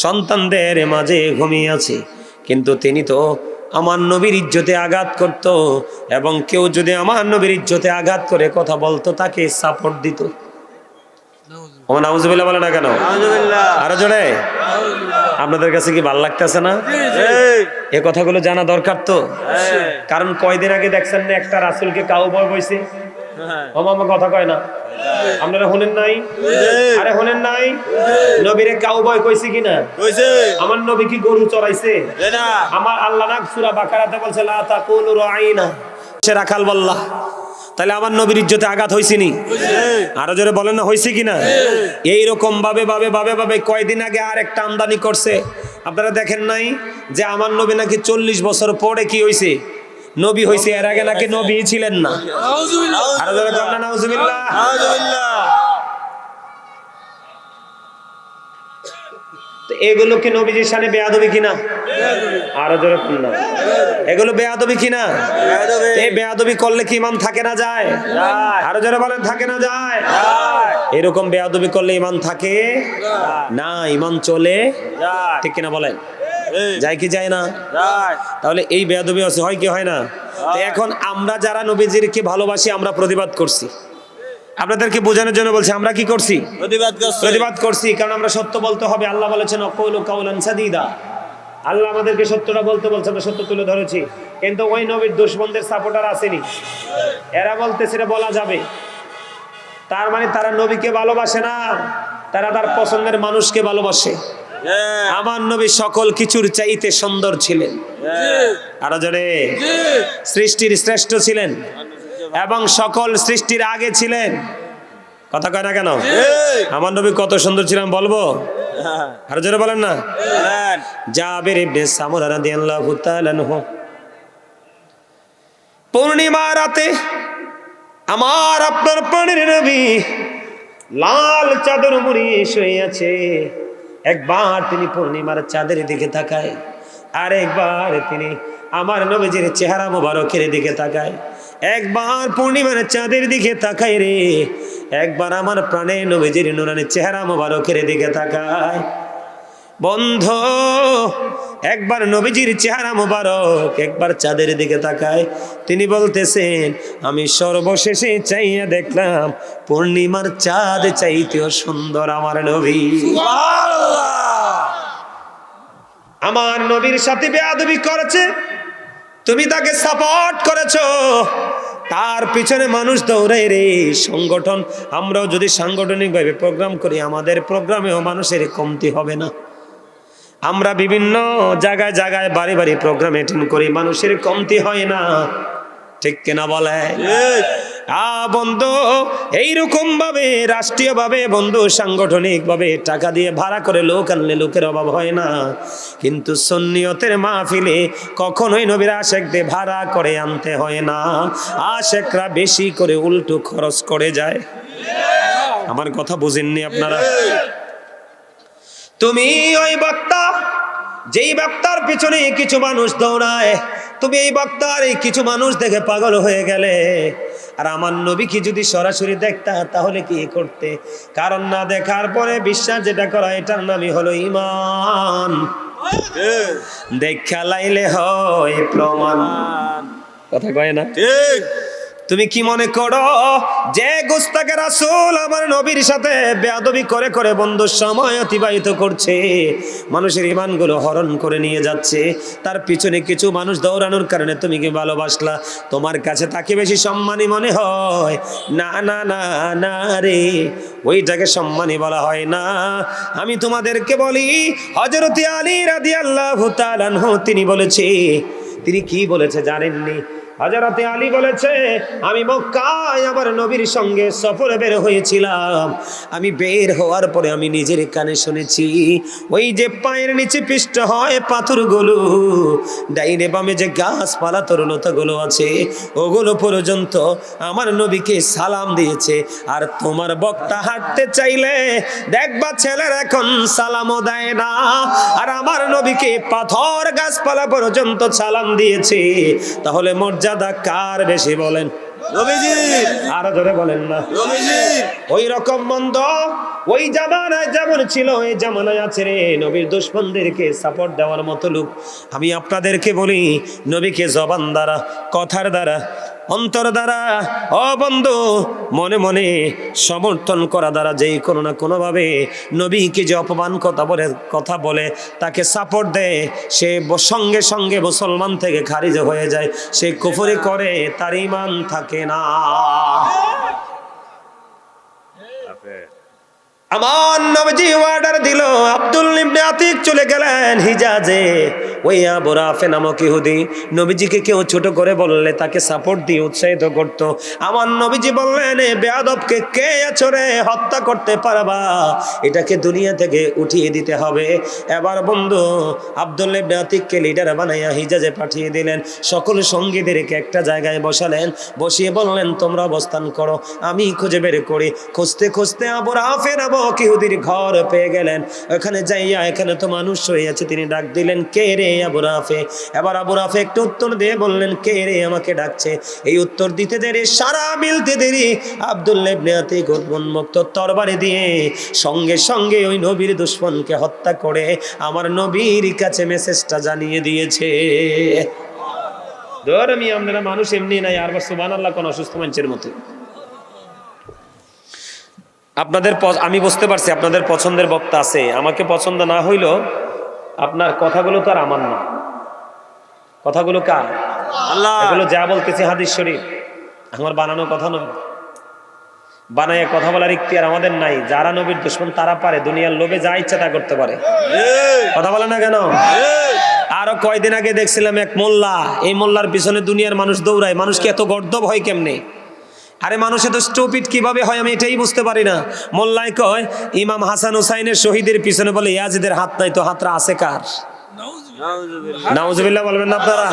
সন্তানদের মাঝে ঘুমিয়ে আছে। কিন্তু তিনি তো আমার নবীর ইজ্জতে আঘাত করত, এবং কেউ যদি আমার নবীর ইজ্জতে আঘাত করে কথা বলতো তাকে সাপোর্ট দিত। ও নাউজুবিল্লাহ বলে না কেন? আরো জোরে। আপনাদের কাছে কি ভালো লাগতেছে না? এই কথাগুলো জানা দরকার তো। কারণ কয়দিন আগে দেখছেন না একটা রাসূলকে কাউবয় বইছে। ও মামা কথা কয় না, আপনারা শুনেন নাই? আরে শুনেন নাই? নবীরে কাউবয় কইছে কিনা? কইছে। আমার নবী কি গরু চড়াইছে? না। আমার আল্লাহ না সূরা বাকারাতে বলছে লা তাকুলু রাঈনা, সে রাখাল বল্লাহ। তাহলে আমার নবীর ইজ্জতে আঘাত হইছে নি? আরো জোরে বলেন না হইছে কিনা? এইরকম ভাবে কয়দিন আগে আর একটা আমদানি করছে। আপনারা দেখেন নাই যে আমার নবী নাকি 40 বছর পরে কি হইছে? নবী হইছে। এর আগে নাকি নবী ছিলেন না। আরো জোরে বলেন নাউজুবিল্লাহ। তো এগুলো কি নবীজির শানে বেয়াদবি কিনা? আরো জোরে বলেন না। এগুলো বেয়াদবি কিনা? এই বেয়াদবি করলে কি ইমান থাকে না যায়? আরো জোরে বলেন থাকে না যায়? এরকম বেয়াদবি করলে ইমান থাকে না, ইমান চলে যায়। ঠিক কিনা বলেন? যায় কি যায় না? তাহলে এই বেয়াদবি আছে, হয় কি হয় না? তো এখন আমরা যারা নবীজিকে ভালোবাসি আমরা প্রতিবাদ করছি। আপনাদেরকে বোঝানোর জন্য বলছি, আমরা কি করছি? প্রতিবাদ করছি। কারণ আমরা সত্য বলতে হবে। আল্লাহ বলেছেন অকৌলু কাউলান সাদীদা। আল্লাহ আমাদেরকে সত্যটা বলতে বলছে, আমরা সত্য তুলে ধরেছি। কিন্তু ওই নবীর দুশমনদের সাপোর্টার আসেনি, এরা বলতে সেটা বলা যাবে। তার মানে তারা নবীকে ভালোবাসে না, তারা তার পছন্দের মানুষকে ভালোবাসে। আমার নবী সকল কিছুর চাইতে সুন্দর ছিলেন, আরো জোরে, সৃষ্টির শ্রেষ্ঠ ছিলেন এবং সকল সৃষ্টির আগে ছিলেন। কথা কয় না কেন? আমার নবী কত সুন্দর ছিলেন বলবো? আরো জোরে বলেন না। জাবের ইবনে সামুরা রাদিয়াল্লাহু তাআলা আনহু পূর্ণিমা রাতে আমার আপনার প্রাণের নবী লাল চাদর মুড়িয়ে শুয়ে আছে। একবার তিনি পূর্ণিমার চাঁদের দিকে তাকায়, আর একবার তিনি আমার নবীজির চেহারা মোবারকের দিকে তাকায়। একবার পূর্ণিমার চাঁদের দিকে তাকায় রে, একবার আমার প্রাণের নবীজির নুরানি চেহারা মোবারকের দিকে তাকায়। বন্ধু, একবার নবীজির চেহারা মোবারক, একবার চাঁদের দিকে তাকায়। তিনি বলতেছেন, আমি সর্বশেষে চাইয়া দেখলাম পূর্ণিমার চাঁদ চাইতেও সুন্দর আমার নবী। আমার নবীর সাথে বেয়াদবি করেছে, তুমি তাকে সাপোর্ট করেছো, তার পিছনে মানুষ দৌড়ায় রে। সংগঠন, আমরাও যদি সাংগঠনিকভাবে প্রোগ্রাম করি, আমাদের প্রোগ্রামেও মানুষের কমতি হবে না। আমরা বিভিন্ন জায়গায় জায়গায় বাড়ি বাড়ি প্রোগ্রাম অ্যাটেন্ড করি, মানুষের কমতি হয় না, ঠিক কিনা বলে? বন্ধু, এইরকম ভাবে রাষ্ট্রীয় ভাবে বন্ধু, সাংগঠনিক ভাবে টাকা দিয়ে ভাড়া করে লোক আনলে লোকের অভাব হয় না, কিন্তু সুন্নিয়তের মাহফিলে কখনোই নবীর আশেকদের ভাড়া করে আনতে হয় না। আশেকরা বেশি করে উল্টো খরচ করে যায়। আমার কথা বুঝেননি আপনারা? তুমি ওই বক্তা, যেই বক্তার পিছনে কিছু মানুষ দৌড়ায়, তুমি এই বক্তার এই কিছু মানুষ দেখে পাগল হয়ে গেলে, আর আমার নবীকে যদি সরাসরি দেখতা তাহলে কি করতে? কারণ না দেখার পরে বিশ্বাস যেটা করা, এটার নামই হলো ঈমান। দেখা লাইলে হয় প্রমাণ, কথা কয় না? ঠিক। তুমি কি মনে করো যে গুস্তাখে রাসূল আমার নবীর সাথে বেয়াদবি করে করে বন্ধুর সময় অতিবাহিত করছে, মানুষের ঈমানগুলো হরণ করে নিয়ে যাচ্ছে, তার পিছনে কিছু মানুষ দৌড়ানোর কারণে তুমি কি ভালোবাসলা? তোমার কাছে তাকে বেশি সম্মানী মনে হয়? না না না না রে, ওইটাকে সম্মানী বলা হয় না। আমি তোমাদেরকে বলি, হযরত আলী রাদিয়াল্লাহু তাআলা আনহু তিনি বলেছে, তিনি কি বলেছে জানেননি? হযরত আলী বলেছে, আমি মক্কায় আমার নবীর সঙ্গে সফরে বের হয়েছিলাম। আমি বের হওয়ার পরে আমি নিজের কানে শুনেছি, ওই যে পায়ের নিচে পিষ্ট হয় পাথরগুলো, ডাইনে বামে যে গাছপালা তরুলতাগুলো আছে, ওগুলো পর্যন্ত আমার নবীকে সালাম দিয়েছে। আর তোমার বক্তা হাঁটতে চাইলে দেখবা ছেলের এখন সালামও দেয় না, আর আমার নবীকে পাথর গাছপালা পর্যন্ত সালাম দিয়েছে। তাহলে মর্যাদা কার বেশি বলেন? নবীজির। আরো জোরে বলেন না? নবীজির। ওই রকম বন্ধ ওই জামানায় যেমন ছিল, এই জামানায় আছে রে। নবীর দুশমনদেরকে সাপোর্ট দেওয়ার মতো লোক। আমি আপনাদেরকে বলি, নবীকে জবান দ্বারা, কথার দ্বারা, অন্তর দ্বারা, ও বন্ধু, মনে মনে সমর্থন করা দ্বারা যেই কোনো না কোনোভাবে নবীকে যে অপমান কথা বলে তাকে সাপোর্ট দেয়, সে সঙ্গে সঙ্গে মুসলমান থেকে খারিজ হয়ে যায়, সে কুফরি করে, তার ঈমান থাকে না। আমার নবীজি অর্ডার দিল, আব্দুল ইবনে আতিক চলে গেলেন হিজাজে। ওই আবু রাফে নামক ইহুদি নবীজিকে কেউ ছোট করে বললে তাকে সাপোর্ট দিয়ে উৎসাহিত করত। আমার নবীজি বললেন, এ বেয়াদবকে কে আছরে হত্যা করতে পারবা, এটাকে দুনিয়া থেকে উঠিয়ে দিতে হবে। এবার বন্ধু আব্দুল ইবনে আতিককে লিডার বানাইয়া হিজাজে পাঠিয়ে দিলেন। সকল সঙ্গীদেরকে একটা জায়গায় বসালেন, বসিয়ে বললেন, তোমরা অবস্থান করো, আমি খুঁজে বের করি। খুঁজতে খুঁজতে আবু রাফে নামক ইহুদির ঘর পেয়ে গেলেন। ওখানে যাইয়া, এখানে তো মানুষ হয়ে আছে, তিনি ডাক দিলেন, কে রে আবু রাফে? এবার আবু রাফে একটু উত্তর দিয়ে বললেন, কে রে আমাকে ডাকছে? এই উত্তর দিতে দেরি, সারা মিলতে দেরি, আব্দুল্লাহ ইবনে আতিক উন্মুক্ত তরবারি দিয়ে সঙ্গে সঙ্গে ওই নবীর দুশমনকে হত্যা করে আমার নবীর কাছে মেসেজটা জানিয়ে দিয়েছে। ধর্মী আপনারা মানুষ এমনি নাই, আর সুবহানাল্লাহ কোন অসুস্থ মানুষের মতো। আপনাদের আমি বুঝতে পারছি আপনাদের পছন্দের বক্তা আছে, আমাকে পছন্দ না হইল আপনার কথাগুলো তো আর আমার না, কথাগুলো কার? আল্লাহ। এগুলো যা বলতেছি হাদিস শরীফ, আমার বানানো কথা নয়। বানায় কথা বলার ইখতিয়ার আমাদের নাই। যারা নবীর দুশমন তারা পারে দুনিয়ার লোভে যা ইচ্ছা তা করতে পারে। কথা বলে না কেন? আরো কয়দিন আগে দেখছিলাম এক মোল্লা, এই মোল্লার পিছনে দুনিয়ার মানুষ দৌড়ায়। মানুষকে এত গর্দভ হয় কেমনে? আরে মানুষ এত স্টুপিড কিভাবে হয় আমি এটাই বুঝতে পারি না। মোল্লাই কয় ইমাম হাসান হুসাইনের শহীদের পিছনে বলে ইয়াজিদের হাত নাই, তো হাতটা আছে কার? নাউজুবিল্লাহ বলবেন না আপনারা?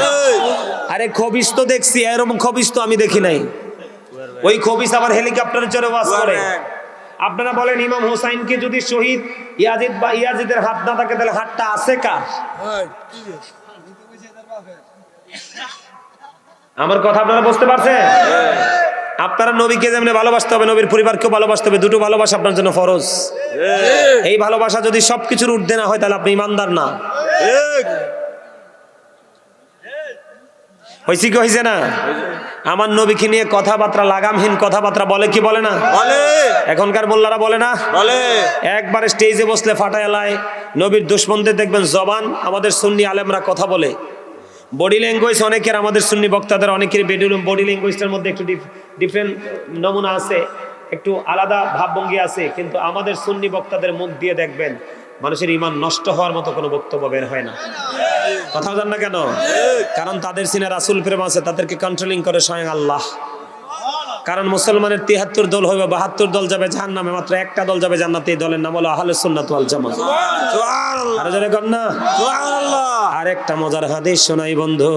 আরে খবিস তো দেখছি, এরকম খবিস তো আমি দেখি নাই। ওই খবিস আবার হেলিকপ্টারে চড়ে ওয়াজ করে। আপনারা বলেন ইমাম হুসাইনকে যদি শহীদ ইয়াজিদ বা ইয়াজিদের হাত না থাকে তাহলে হাতটা আছে কার? আমার কথা আপনারা বুঝতে পারছেন? আপনারা নবীকে যেমনি ভালোবাসতে হবে, নবীর পরিবারকেও ভালোবাসতে হবে। দুটো ভালোবাসা আপনার জন্য ফরজ। এই ভালোবাসা যদি সবকিছুর ঊর্ধ্বে না হয় তাহলে আপনি ইমানদার না। হয়েছে কি হয়েছে না? আমার নবীকে নিয়ে কথাবার্তা, লাগামহীন কথাবার্তা বলে কি বলে না? এখনকার মোল্লারা বলে না? একবার স্টেজে বসলে ফাটায় লাই। নবীর দুশমনদের দেখবেন জবান, আমাদের সুন্নি আলেমরা কথা বলে। বডি ল্যাঙ্গুয়েজ অনেকের, আমাদের সুন্নি বক্তাদের অনেকের বডি ল্যাঙ্গুয়েজটার মধ্যে একটু ডিফারেন্ট নমুনা আছে, একটু আলাদা ভাবভঙ্গি আছে। কিন্তু আমাদের সুন্নি বক্তাদের মুখ দিয়ে দেখবেন মানুষের ইমান নষ্ট হওয়ার মতো কোনো বক্তব্য বের হয় না। কথা জান না কেন? কারণ তাদের সিনে রাসূল প্রেম আছে, তাদেরকে কন্ট্রোলিং করে স্বয়ং আল্লাহ। কারণ মুসলমানের ৭৩ দল হবে, ৭২ দল যাবে জাহান্নামে, মাত্র একটা দল যাবে জান্নাতে। এই দলের নাম হলো আহলে সুন্নাত ওয়াল জামাত। সুবহানাল্লাহ। আর জোরে কর না সুবহানাল্লাহ। আরেকটা মজার হাদিস শোনাই বন্ধু।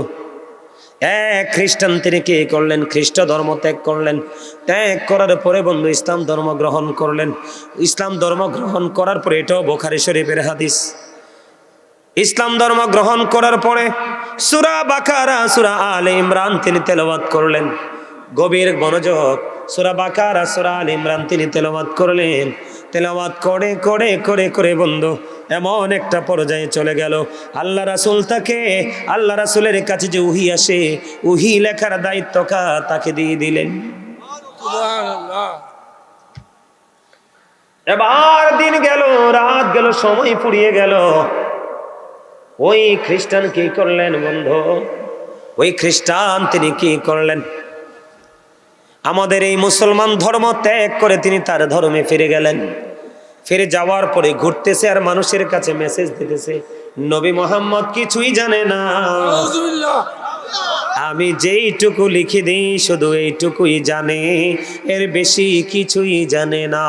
এক খ্রিস্টান তিনি কি করলেন? খ্রিস্ট ধর্ম ত্যাগ করলেন। ত্যাগ করার পরে বন্ধু ইসলাম ধর্ম গ্রহণ করলেন। ইসলাম ধর্ম গ্রহণ করার পরে, এটাও বুখারী শরীফের হাদিস, ইসলাম ধর্ম গ্রহণ করার পরে সূরা বাকারা, সূরা আলে ইমরান তিনি তেলাওয়াত করলেন। গভীর মনোযোগ, সূরা বাকারা, সূরা আলে ইমরান তিনি তেলাওয়াত করলেন। তেলাওয়াত করে করে করে করে বন্ধু এমন একটা পর্যায়ে চলে গেল, আল্লাহ রাসূল তাকে, আল্লাহ রাসূলের কাছে যে ওহী আসে, ওহী লেখার দায়িত্ব তাকে দিয়ে দিলেন। সুবহানাল্লাহ। এবার দিন গেল, রাত গেল, সময় ফুরিয়ে গেল। ওই খ্রিস্টান কি করলেন বন্ধু? ওই খ্রিস্টান তিনি কি করলেন? আমাদের এই মুসলমান ধর্ম ত্যাগ করে তিনি তার ধর্মে ফিরে গেলেন। ফিরে যাওয়ার পরে ঘুরতেছে আর মানুষের কাছে মেসেজ দিতেছে, নবী মুহাম্মদ কিছুই জানে না, আমি যেইটুকু লিখে দিই শুধু এইটুকুই জানে, এর বেশি কিছুই জানে না।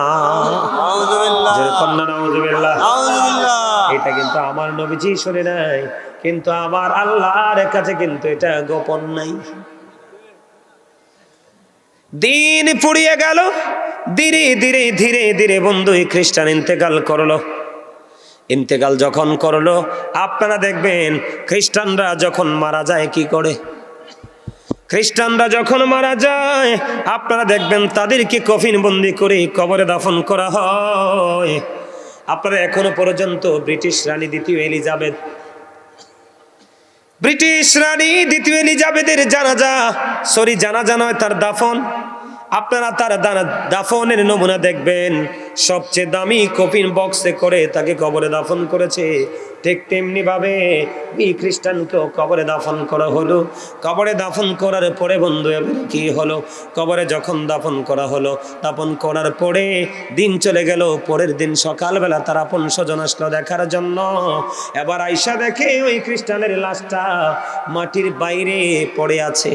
এটা কিন্তু আমার নবীজি শুনে নাই, কিন্তু আমার আল্লাহর কাছে কিন্তু এটা গোপন নাই। দিন ফুরিয়ে গেল, ধীরে ধীরে ধীরে ধীরে বন্ধু এই খ্রিস্টান ইন্তেকাল করলো। ইন্তেকাল যখন করলো, আপনারা দেখবেন খ্রিস্টানরা যখন মারা যায় কি করে? খ্রিস্টানরা যখন মারা যায় আপনারা দেখবেন তাদেরকে কফিন বন্দি করে কবরে দাফন করা হয়। আপনারা এখনো পর্যন্ত ব্রিটিশ রানী দ্বিতীয় এলিজাবেথের জানাজা নয়, তার দাফন। আপনারা তার দাফনের নমুনা দেখবেন, সবচেয়ে দামি কফিন বক্সে করে তাকে কবরে দাফন করেছে। ঠিক তেমনি ভাবে এই খ্রিস্টানকেও কবরে দাফন করা হলো। কবরে দাফন করার পরে বন্ধু এবার কি হলো? কবরে যখন দাফন করা হলো, দাফন করার পরে দিন চলে গেল। পরের দিন সকালবেলা তার আপন স্বজন আসলো দেখার জন্য। এবার আইসা দেখে ওই খ্রিস্টানের লাশটা মাটির বাইরে পড়ে আছে।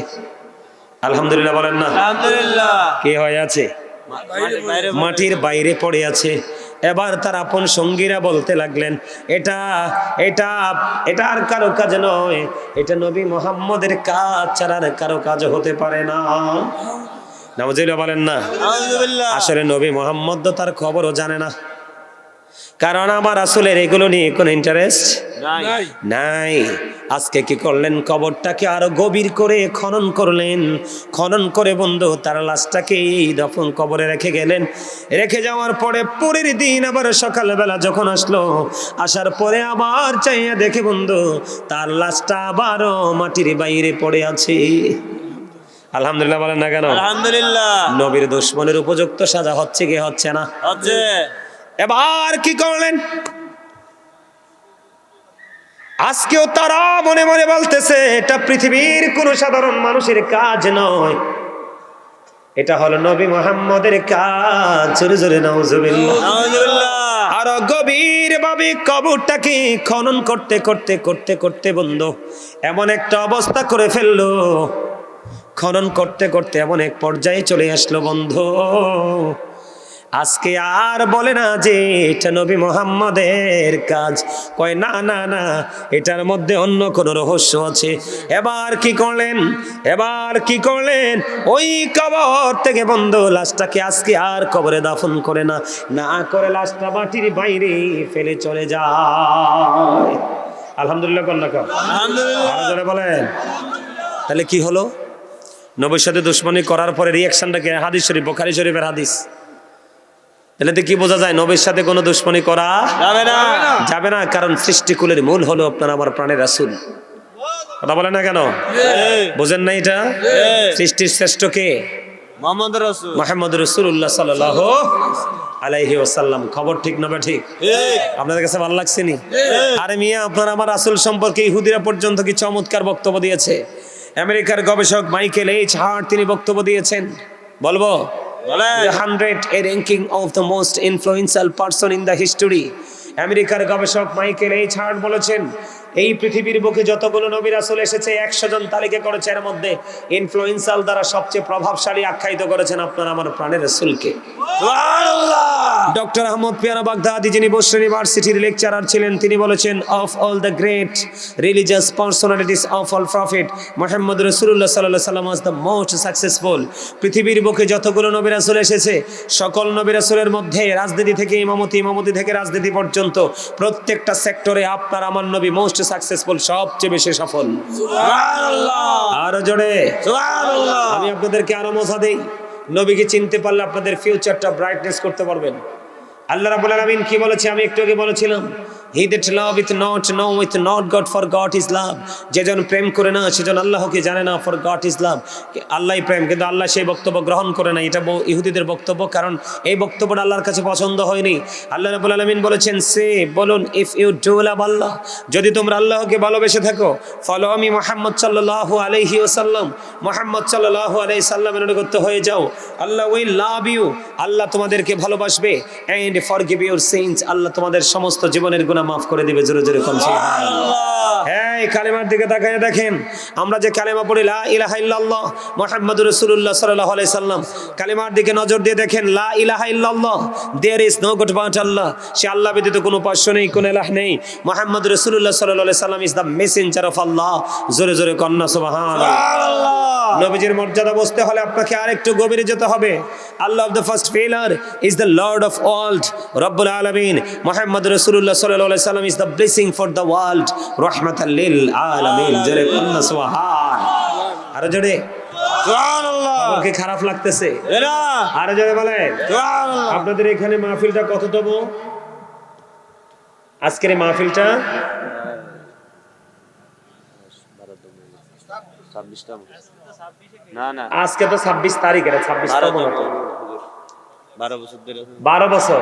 আলহামদুলিল্লাহ বলেন না? আলহামদুলিল্লাহ। কে হয়ে আছে? মাটির বাইরে পড়ে আছে। এবার তার আপন সঙ্গীরা বলতে লাগলেন, এটা এটা এটা আর কারো কাজ নয়, এটা নবী মুহাম্মদের কাজ ছাড়া আর কারো কাজ হতে পারে না। নাউজুবিল্লাহ বলেন না? আলহামদুলিল্লাহ। আসলে নবী মুহাম্মদ তো তার খবরও জানে না, কারণ আমার রাসূলের এগুলো নিয়ে কোনো ইন্টারেস্ট নাই। আজকে কি করলেন? কবরটাকে আরো গভীর করে খনন করলেন। খনন করে বন্ধু তার লাশটাকে দফন কবরে রেখে গেলেন। রেখে যাওয়ার পরে পরের দিন আবার সকালবেলা যখন আসলো, আসার পরে আবার চাইয়া দেখে বন্ধু তার লাশটা আবারও মাটির বাইরে পড়ে আছে। আলহামদুলিল্লাহ বলেন না কেন? আলহামদুলিল্লাহ। নবীর দুশমনের উপযুক্ত সাজা হচ্ছে কি হচ্ছে না? হচ্ছে। এবার কি করলেন? আজকেও তারা মনে মনে বলতেছে এটা পৃথিবীর কোন সাধারণ মানুষের কাজ নয়, এটা হলো নবী মুহাম্মদের কাজ। জোরে জোরে নাউজুবিল্লাহ। আর গভীর ভাবে কবরটাকে খনন করতে করতে করতে করতে বন্ধু এমন একটা অবস্থা করে ফেললো, খনন করতে করতে এমন এক পর্যায়ে চলে আসলো বন্ধু, আজকে আর বলে না যে এটা নবী মুহাম্মদের কাজ। কয় না না না, এটার মধ্যে অন্য কোন রহস্য আছে। এবার কি করলেন, এবার কি করলেন, ওই কবর থেকে বন্ধু লাশটাকে আজকে আর কবরে দাফন করে না, না করে লাশটা মাটির বাইরে ফেলে চলে যায়। আলহামদুলিল্লাহ কন্যা কর আলহামদুলিল্লাহ বলেন। তাহলে কি হলো, নবীর সাথে দুশমনী করার পরে রিয়াকশনটাকে হাদিস শরীফ, বুখারী শরীফের হাদিস। তাহলে তো কি বোঝা যায়, নবীর সাথে কোনো দুশমনী করা যাবে না, যাবে না। কারণ সৃষ্টিকুলের মূল হলো আপনার আমার প্রাণের রাসূল। কথা বলেন না কেন, বুঝেন না এটা? সৃষ্টির শ্রেষ্ঠ কে? মুহাম্মদ রাসূলুল্লাহ সাল্লাল্লাহু আলাইহি ওয়াসাল্লাম। খবর ঠিক না ঠিক? আপনাদের কাছে ভালো লাগছে নি? আরে মিয়া, আপনার আমার রাসূল সম্পর্কে ইহুদিরা পর্যন্ত কি চমৎকার বক্তব্য দিয়েছে। আমেরিকার গবেষক মাইকেল এইচ হার্ট তিনি বক্তব্য দিয়েছেন, বলবো The 100 a ranking of the most influential person in the history. আমেরিকার গবেষক মাইকেল এইচ হার্ট বলেছেন, এই পৃথিবীর বুকে যতগুলো নবী রাসূল এসেছে 100 জন তালিকা করেছে, এর মধ্যে ইনফ্লুয়েন্সাল দ্বারা সবচেয়ে প্রভাবশালী আখ্যায়িত করেছেন আপনার আমার প্রাণের রাসূলকে। সুবহানাল্লাহ। ডক্টর আহমদ পিয়ানো বাগদাদি যিনি বসরা ইউনিভার্সিটির লেকচারার ছিলেন, তিনি বলেছেন, of all the great religious personalities of all prophet Muhammad রাসূলুল্লাহ সাল্লাল্লাহু আলাইহি ওয়াসাল্লাম ওয়াজ দ্য মোস্ট সাকসেসফুল। পৃথিবীর বুকে যতগুলো নবী রাসূল এসেছে, সকল নবী রাসূলের মধ্যে রাজনীতি থেকে ইমামতি, ইমামতি থেকে রাজনীতি পর্যন্ত প্রত্যেকটা সেক্টরে আপনার আমার নবী মোস্ট সাকসেসফুল, সবচেয়ে বেশি সফল। সুবহানাল্লাহ। আর জোরে সুবহানাল্লাহ। আমি আপনাদেরকে আরো মজা দেই, নবীকে চিনতে পারলে আপনাদের ফিউচারটা ব্রাইটনেস করতে পারবেন। আল্লাহ রাব্বুল আলামিন কি বলেছে, আমি একটু আগে বলেছিলাম, he that loveth not knoweth not God, for God is love। যেজন প্রেম করে না সেজন আল্লাহকে জানে না, for God is love। আল্লাহই প্রেম, কিন্তু আল্লাহ সেই বক্তব্য গ্রহণ করে না। এটা ইহুদিদের বক্তব্য, কারণ এই বক্তব্যটা আল্লাহর কাছে পছন্দ হয়নি। আল্লাহ রাব্বুল আলামিন বলেছেন, সে বলুন, ইফ ইউ ডু লাভ আল্লাহ, যদি তোমরা আল্লাহকে ভালোবেসে থাকো, ফলো আমি মুহাম্মদ সাল্লাল্লাহু আলাইহি ওয়াসাল্লাম, মুহাম্মদ সাল্লাল্লাহু আলাইহি সাল্লামের অনুগত হয়ে যাও, আল্লাহ উইল লাভ ইউ, আল্লাহ তোমাদেরকে ভালোবাসবে, এন্ড ফরগিভ ইউর সিনস, আল্লাহ তোমাদের সমস্ত জীবনের গুনাহ মাফ করে দিবে। জোরে জোরে কোন সুবহানাল্লাহ। হ্যাঁ, এই কালেমার দিকে তাকিয়ে দেখেন, আমরা যে কালেমা পড়ি লা ইলাহা ইল্লাল্লাহ মুহাম্মাদুর রাসূলুল্লাহ সাল্লাল্লাহু আলাইহি সাল্লাম, কালেমার দিকে নজর দিয়ে দেখেন, লা ইলাহা ইল্লাল্লাহ, there is no god but Allah, সে আল্লাহ ব্যতীত কোনো উপাস্য নেই, কোনো ইলাহ নেই। মুহাম্মাদুর রাসূলুল্লাহ সাল্লাল্লাহু আলাইহি সাল্লাম ইজ দ্য মেসেঞ্জার অফ আল্লাহ। জোরে জোরে কন্না সুবহানাল্লাহ। নবীজির মর্যাদা বুঝতে হলে আপনাকে আরেকটু গভীরে যেতে হবে। Allah of the first feller is the lord of world, রব্বুল আলামিন। মুহাম্মদ রাসূলুল্লাহ সাল্লাল্লাহু আলাইহি সাল্লাম is the blessing for the world, রাহমাতাল লিল আলামিন। জোরে কন্না সুবহান। আর জোরে সুবহানাল্লাহ। আমাকে খারাপ লাগতেছে না, আর জোরে বলেন সুবহানাল্লাহ। আপনাদের এখানে মাহফিলটা কততম? আজকের মাহফিলটা 26 না না, আজকে তো 26 তারিখ, এটা 26 তম না তো, 12 বছর ধরে, 12 বছর,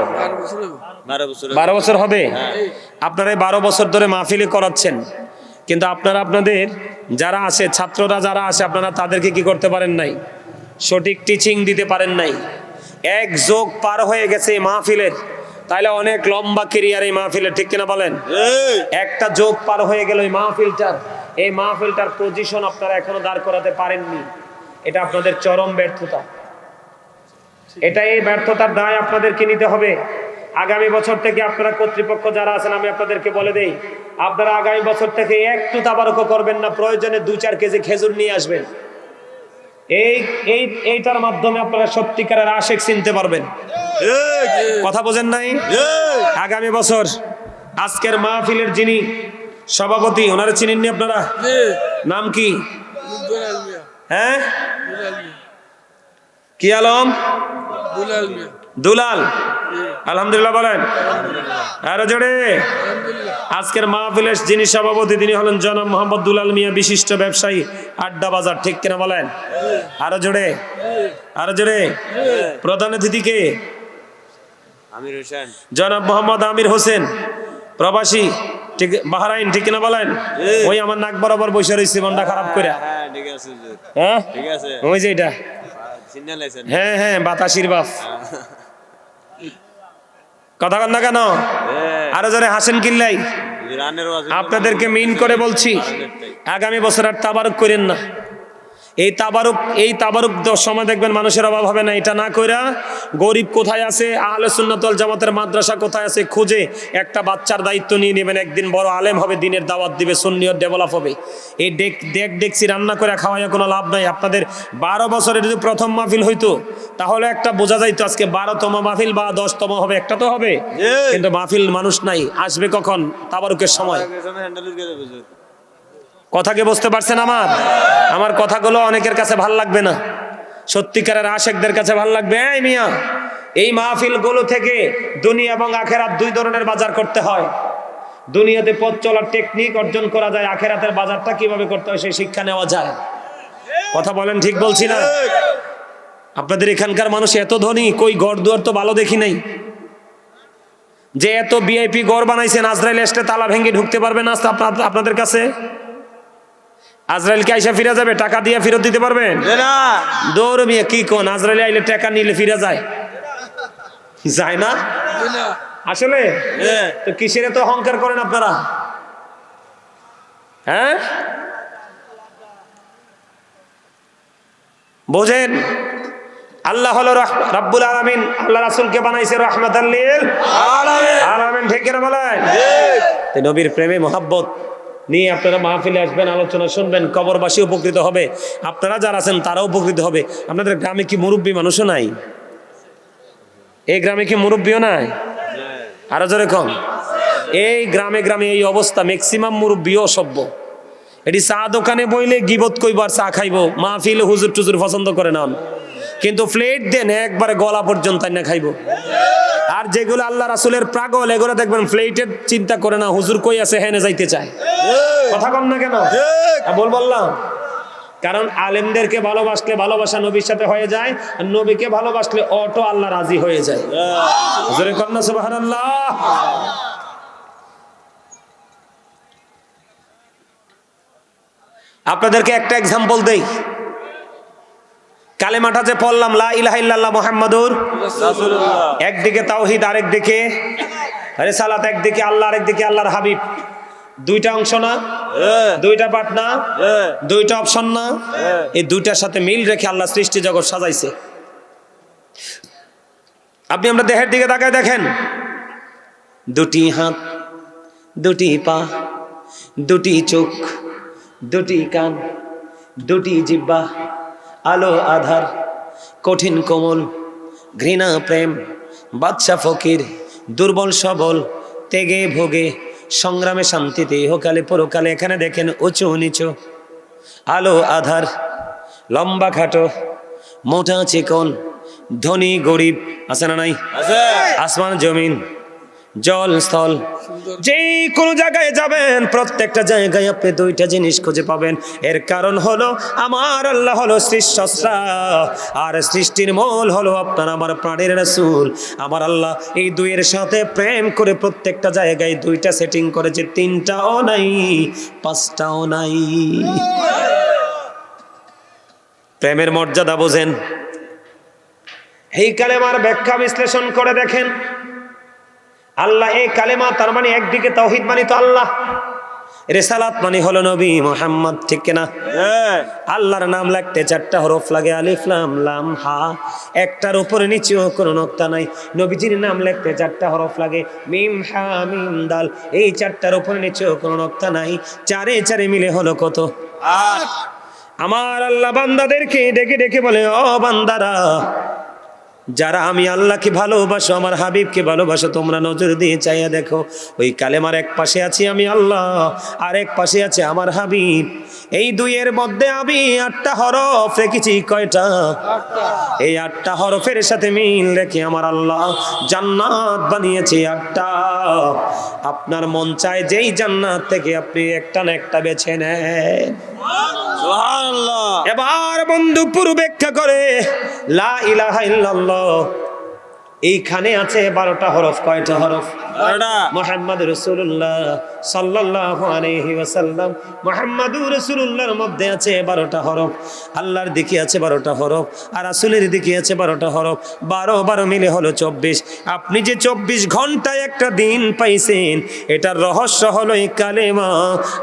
12 বছর হবে। আপনারা 12 বছর ধরে মাহফিলে করাচ্ছেন, কিন্তু আপনারা আপনাদের যারা আসে, ছাত্ররা যারা আসে, আপনারা তাদেরকে কি করতে পারেন নাই, সঠিক টিচিং দিতে পারেন নাই। এক যোগ পার হয়ে গেছে এই মাহফিলের, তাইলে অনেক লম্বা ক্যারিয়ার এই মাহফিলের, ঠিক কিনা বলেন? একটা যোগ পার হয়ে গেল এই মাহফিলটার, এই মাহফিলটার পজিশন আপনারা এখনো দাঁড় করাতে পারেননি। এটা আপনাদের চরম ব্যর্থতা। এটা এই ব্যর্থতার দায় আপনাদেরকে নিতে হবে। আগামী বছর থেকে আপনারা কর্তৃপক্ষ যারা আছেন, আমি আপনাদেরকে বলে দেই, আপনারা আগামী বছর থেকে একটু তাবারুক করবেন না, প্রয়োজনে 2-4 কেজি খেজুর নিয়ে আসবেন। এইটার মাধ্যমে আপনারা সত্যিকারের আশিক চিনতে পারবেন। কথা বোঝেন নাই? আগামী বছর আজকের মাহফিলের যিনি সভাপতি, ওনারা চিনেননি আপনারা? নাম কি? হ্যাঁ, কি আলম? দুলাল। আলহামদুলিল্লাহ বলেন। আরো জোরে। আজকের মাহফিলের যিনি সভাপতি, তিনি হলেন জনাব মোহাম্মদ দুলাল মিয়া, বিশিষ্ট ব্যবসায়ী, আড্ডা বাজার, ঠিক কিনা বলেন? আরো জোরে, আরো জোরে। প্রধান অতিথি কে? আমির হোসেন, জনাব মোহাম্মদ আমির হোসেন, প্রবাসী ঠিক বাহরাইন ঠিক না বলেন? ওই আমার নাক বরাবর বসে রয়েছে মনটা খারাপ করে। হ্যাঁ ঠিক আছে হুজুর। হ্যাঁ ঠিক আছে ওই যে এটা, চিন্তা লাইছেন হ্যাঁ হ্যাঁ বাতাসির বাপ। কথা কন না কেন? আরো জোরে হাসেন কিল্লাই। রানের ওয়াজ আপনাদেরকে মিন করে বলছি, আগামী বছর আর তাবারুক করেন না। এই তাবারুক সময় দেখবেন মানুষের অভাব হবে না। এটা না কইরা গরিব কোথায় আছে, আহলে সুন্নাত ওয়াল জামাতের মাদ্রাসা কোথায় আছে খুঁজে একটা বাচ্চার দায়িত্ব নিয়ে নেবেন। একদিন বড় আলেম হবে, দিনের দাওয়াত দিবে, সুন্নিয়ত ডেভেলপ হবে। এই দেখছি রান্না করে খাওয়াইয়া কোনো লাভ নাই। আপনাদের 12 বছরের যদি প্রথম মাহফিল হইতো তাহলে একটা বোঝা যাইতো আজকে 12তম মাহফিল বা 10তম হবে, একটা তো হবে। কিন্তু মাহফিল মানুষ নাই, আসবে কখন? তাবারুকের সময়। হ্যান্ডেল করে হুজুর। কথা কি বুঝতে পারছেন? আমার কথাগুলো অনেকের কাছে ভাল লাগবে না, সত্যিকারের আশেকদের কাছে ভাল লাগবে। এই মিয়া, এই মাহফিলগুলো থেকে দুনিয়া এবং আখেরাত দুই ধরনের বাজার করতে হয়। দুনিয়াতে পথ চলার টেকনিক অর্জন করা যায়, আখেরাতের বাজারটা কিভাবে করতে হয় সেই শিক্ষা নেওয়া যায়। কথা বলেন, ঠিক বলছি না? আপনাদের এখানকার মানুষ এত ধনী, কই ঘর দুয়ার তো ভালো দেখি নাই। যে এত ভিআইপি ঘর বানাইছেন, আজরাইল আসলে তালা ভেঙে ঢুকতে পারবে না আপনাদের কাছে? আজরাইলকে আইসা ফিরে যাবে, টাকা দিয়ে ফেরত দিতে পারবেন? দৌড় মিয়া, কি কোন? আজরাইল আইলে টাকা নিলে ফিরে যায়? যায় না আসলে। তো কিসের তো অহংকার করেন আপনারা? হ্যাঁ বোঝেন, আল্লাহ হলো রাব্বুল আলামিন, আল্লাহ রাসূলকে বানাইছে রাহমাতাল লিল আলামিন। ঠিক কিনা বলেন? ঠিক। নবীর প্রেমে মোহাব্বত নিয়ে আপনারা মাহফিলে আসবেন, আলোচনা শুনবেন, কবরবাসী উপকৃত হবে, আপনারা যারা আছেন তারাও উপকৃত হবে। আপনাদের গ্রামে কি মুরব্বী মানুষও নাই? এই গ্রামে কি মুরব্বীও নাই? আরো জোরে কম। এই গ্রামে গ্রামে এই অবস্থা, ম্যাক্সিমাম মুরব্বীও অসভ্য। এটি চা দোকানে বইলে গিবত কইবার, চা খাইবো, মাহফিলে হুজুর টুজুর পছন্দ করে না, কিন্তু প্লেট দেন একবারে গলা পর্যন্ত না খাইবো। আর যেগুলো আল্লাহ রাসূলের পাগল, এগুলো দেখবেন প্লেটের চিন্তা করে না, হুজুর কই আছে হেনে যাইতে চায়। কথা কন না কেন? বললাম কারণ আলেমদেরকে ভালোবাসলে ভালোবাসা নবীর সাথে হয়ে যায়, আর নবীকে ভালোবাসলে অটো আল্লাহ রাজি হয়ে যায়। হুজুরে কন না সুবহানাল্লাহ। আপনাদেরকে একটা এক্সাম্পল দেই। কালেমাটা যে পড়লাম, লা ইলাহা ইল্লাল্লাহ মুহাম্মাদুর রাসূলুল্লাহ, একদিকে তাওহীদ, আরেকদিকে রিসালাত, একদিকে আল্লাহ, আরেকদিকে আল্লাহর হাবিব। দুইটা অংশ না? দুইটা পার্ট না? দুইটা অপশন না? এই দুইটার সাথে মিল রেখে আল্লাহ সৃষ্টি জগৎ সাজাইছে। আপনি আমরা দেহের দিকে তাকায় দেখেন, দুটি হাত, দুটি পা, দুটি চোখ, দুটি কান, দুটি জিহ্বা, আলো আধার, কঠিন কোমল, ঘৃণা প্রেম, বাদশা ফকির, দুর্বল সবল, তেগে ভোগে, সংগ্রামে শান্তিতে, ইহকালে পরকালে। এখানে দেখেন উঁচু নিচু, আলো আধার, লম্বা খাটো, মোটা চিকন, ধনী গরিব, আছে না নাই? আসমান জমিন, জল স্থল, যে কোনো জায়গায় যাবেন প্রত্যেকটা জায়গায় আপনি দুইটা জিনিস খুঁজে পাবেন। এর কারণ হলো আমার আল্লাহ হলো সৃষ্টিস্রষ্টা, আর সৃষ্টির মূল হলো আপনার আমার প্রাণের রাসূল। আমার আল্লাহ এই দুইয়ের সাথে প্রেম করে প্রত্যেকটা জায়গায় দুইটা সেটিং করেছে, তিনটাও নাই, পাঁচটাও নাই। প্রেমের মর্যাদা বোঝেন। এই কালেমার ব্যাখ্যা বিশ্লেষণ করে দেখেন, আল্লাহ এই কালেমা, তার মানে একদিকে তাওহীদ মানে তো আল্লাহ, রিসালাত মানে হলো নবী মুহাম্মদ। ঠিক কিনা? আল্লাহর নাম লিখতে 4টা হরফ লাগে, আলিফ লাম লাম হা, একটার উপরে নিচেও কোনো নক্তা নাই। নবীজির নাম লিখতে 4টা হরফ লাগে, মিম হা মিম দাল, এই 4টার উপরে নিচেও কোনো নক্তা নাই। 4 এ 4 মিলে হলো কত? 8। আমার আল্লাহ বান্দাদেরকে ডেকে ডেকে বলে, ও বান্দারা, যারা আমি আল্লাহকে ভালোবাসো, আমার হাবিবকে ভালোবাসো, তোমরা নজর দিয়ে চাইয়া দেখো, ওই কালেমার এক পাশে আছি আমি আল্লাহ, আর এক পাশে আছে আমার হাবিব। এই দুইয়ের মধ্যে আমি 8টা হরফ রেখেছি। কয়টা? 8টা। এই 8টা হরফের সাথে মিল রেখে আমার আল্লাহ জান্নাত বানিয়েছে 8টা। আপনার মন চায় যেই জান্নাত থেকে আপনি একটা না একটা বেছে নেন। এবার বন্ধু পুরো ব্যাখ্যা করে, লা ইলাহা ইল্লাল্লাহ এইখানে আছে 12টা হরফ। কয়টা হরফ? বারোটা। মুহাম্মদ রাসূলুল্লাহ সাল্লাল্লাহু আলাইহি ওয়াসাল্লাম মুহাম্মাদুর রাসূলুল্লাহর মধ্যে আছে 12টা হরফ। আল্লাহর দিকে আছে 12টা হরফ, আর রাসূলের দিকে আছে 12টা হরফ। 12 মিলে হলো 24। আপনি যে 24 ঘন্টায় একটা দিন পাইছেন, এটার রহস্য হলো এই কালেমা,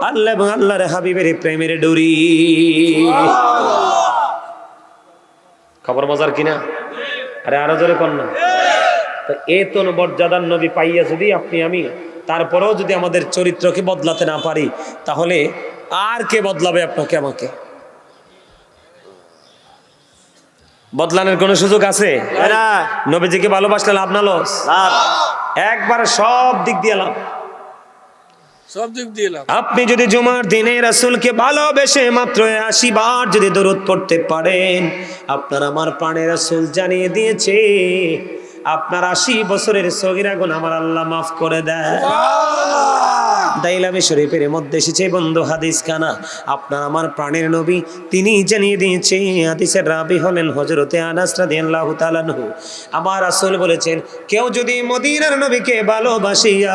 আল্লাহ এবং আল্লাহর হাবিবের প্রেমের ডুরি। খবর মজার কিনা? আরে আরো জোরে কর না। তো এত মর্যাদার নবী পাইয়া যদি আপনি আমি তারপরেও যদি আমাদের চরিত্রকে বদলাতে না পারি, তাহলে আর কে বদলাবে আপনাকে আমাকে? বদলানোর কোনো সুযোগ আছে? নবীজিকে ভালোবাসলে লাভ না লস? একবার সব দিক দিয়ে লাভ। সব দিক দিয়ে লাভ। আপনি যদি জুমার দিনে রাসূলকে ভালোবেসে মাত্র 80 বার যদি দরুদ পড়তে পারেন, আপনার আমার প্রাণের রাসূল জানিয়ে দিয়েছে আপনার 80 বছরের সগীরা গুনাহ আমার আল্লাহ মাফ করে দেয়। দাইলামে শরীফের মধ্যে এসেছে বন্ধু হাদিস খানা, আপনার আমার প্রাণের নবী তিনি জানিয়ে দিয়েছে। হাদিসের রাবি হলেন হযরতে আনাস রাদিয়াল্লাহু তাআলা আনহু। আমার রাসূল বলেছেন, কেউ যদি মদিনার নবীকে ভালোবাসিয়া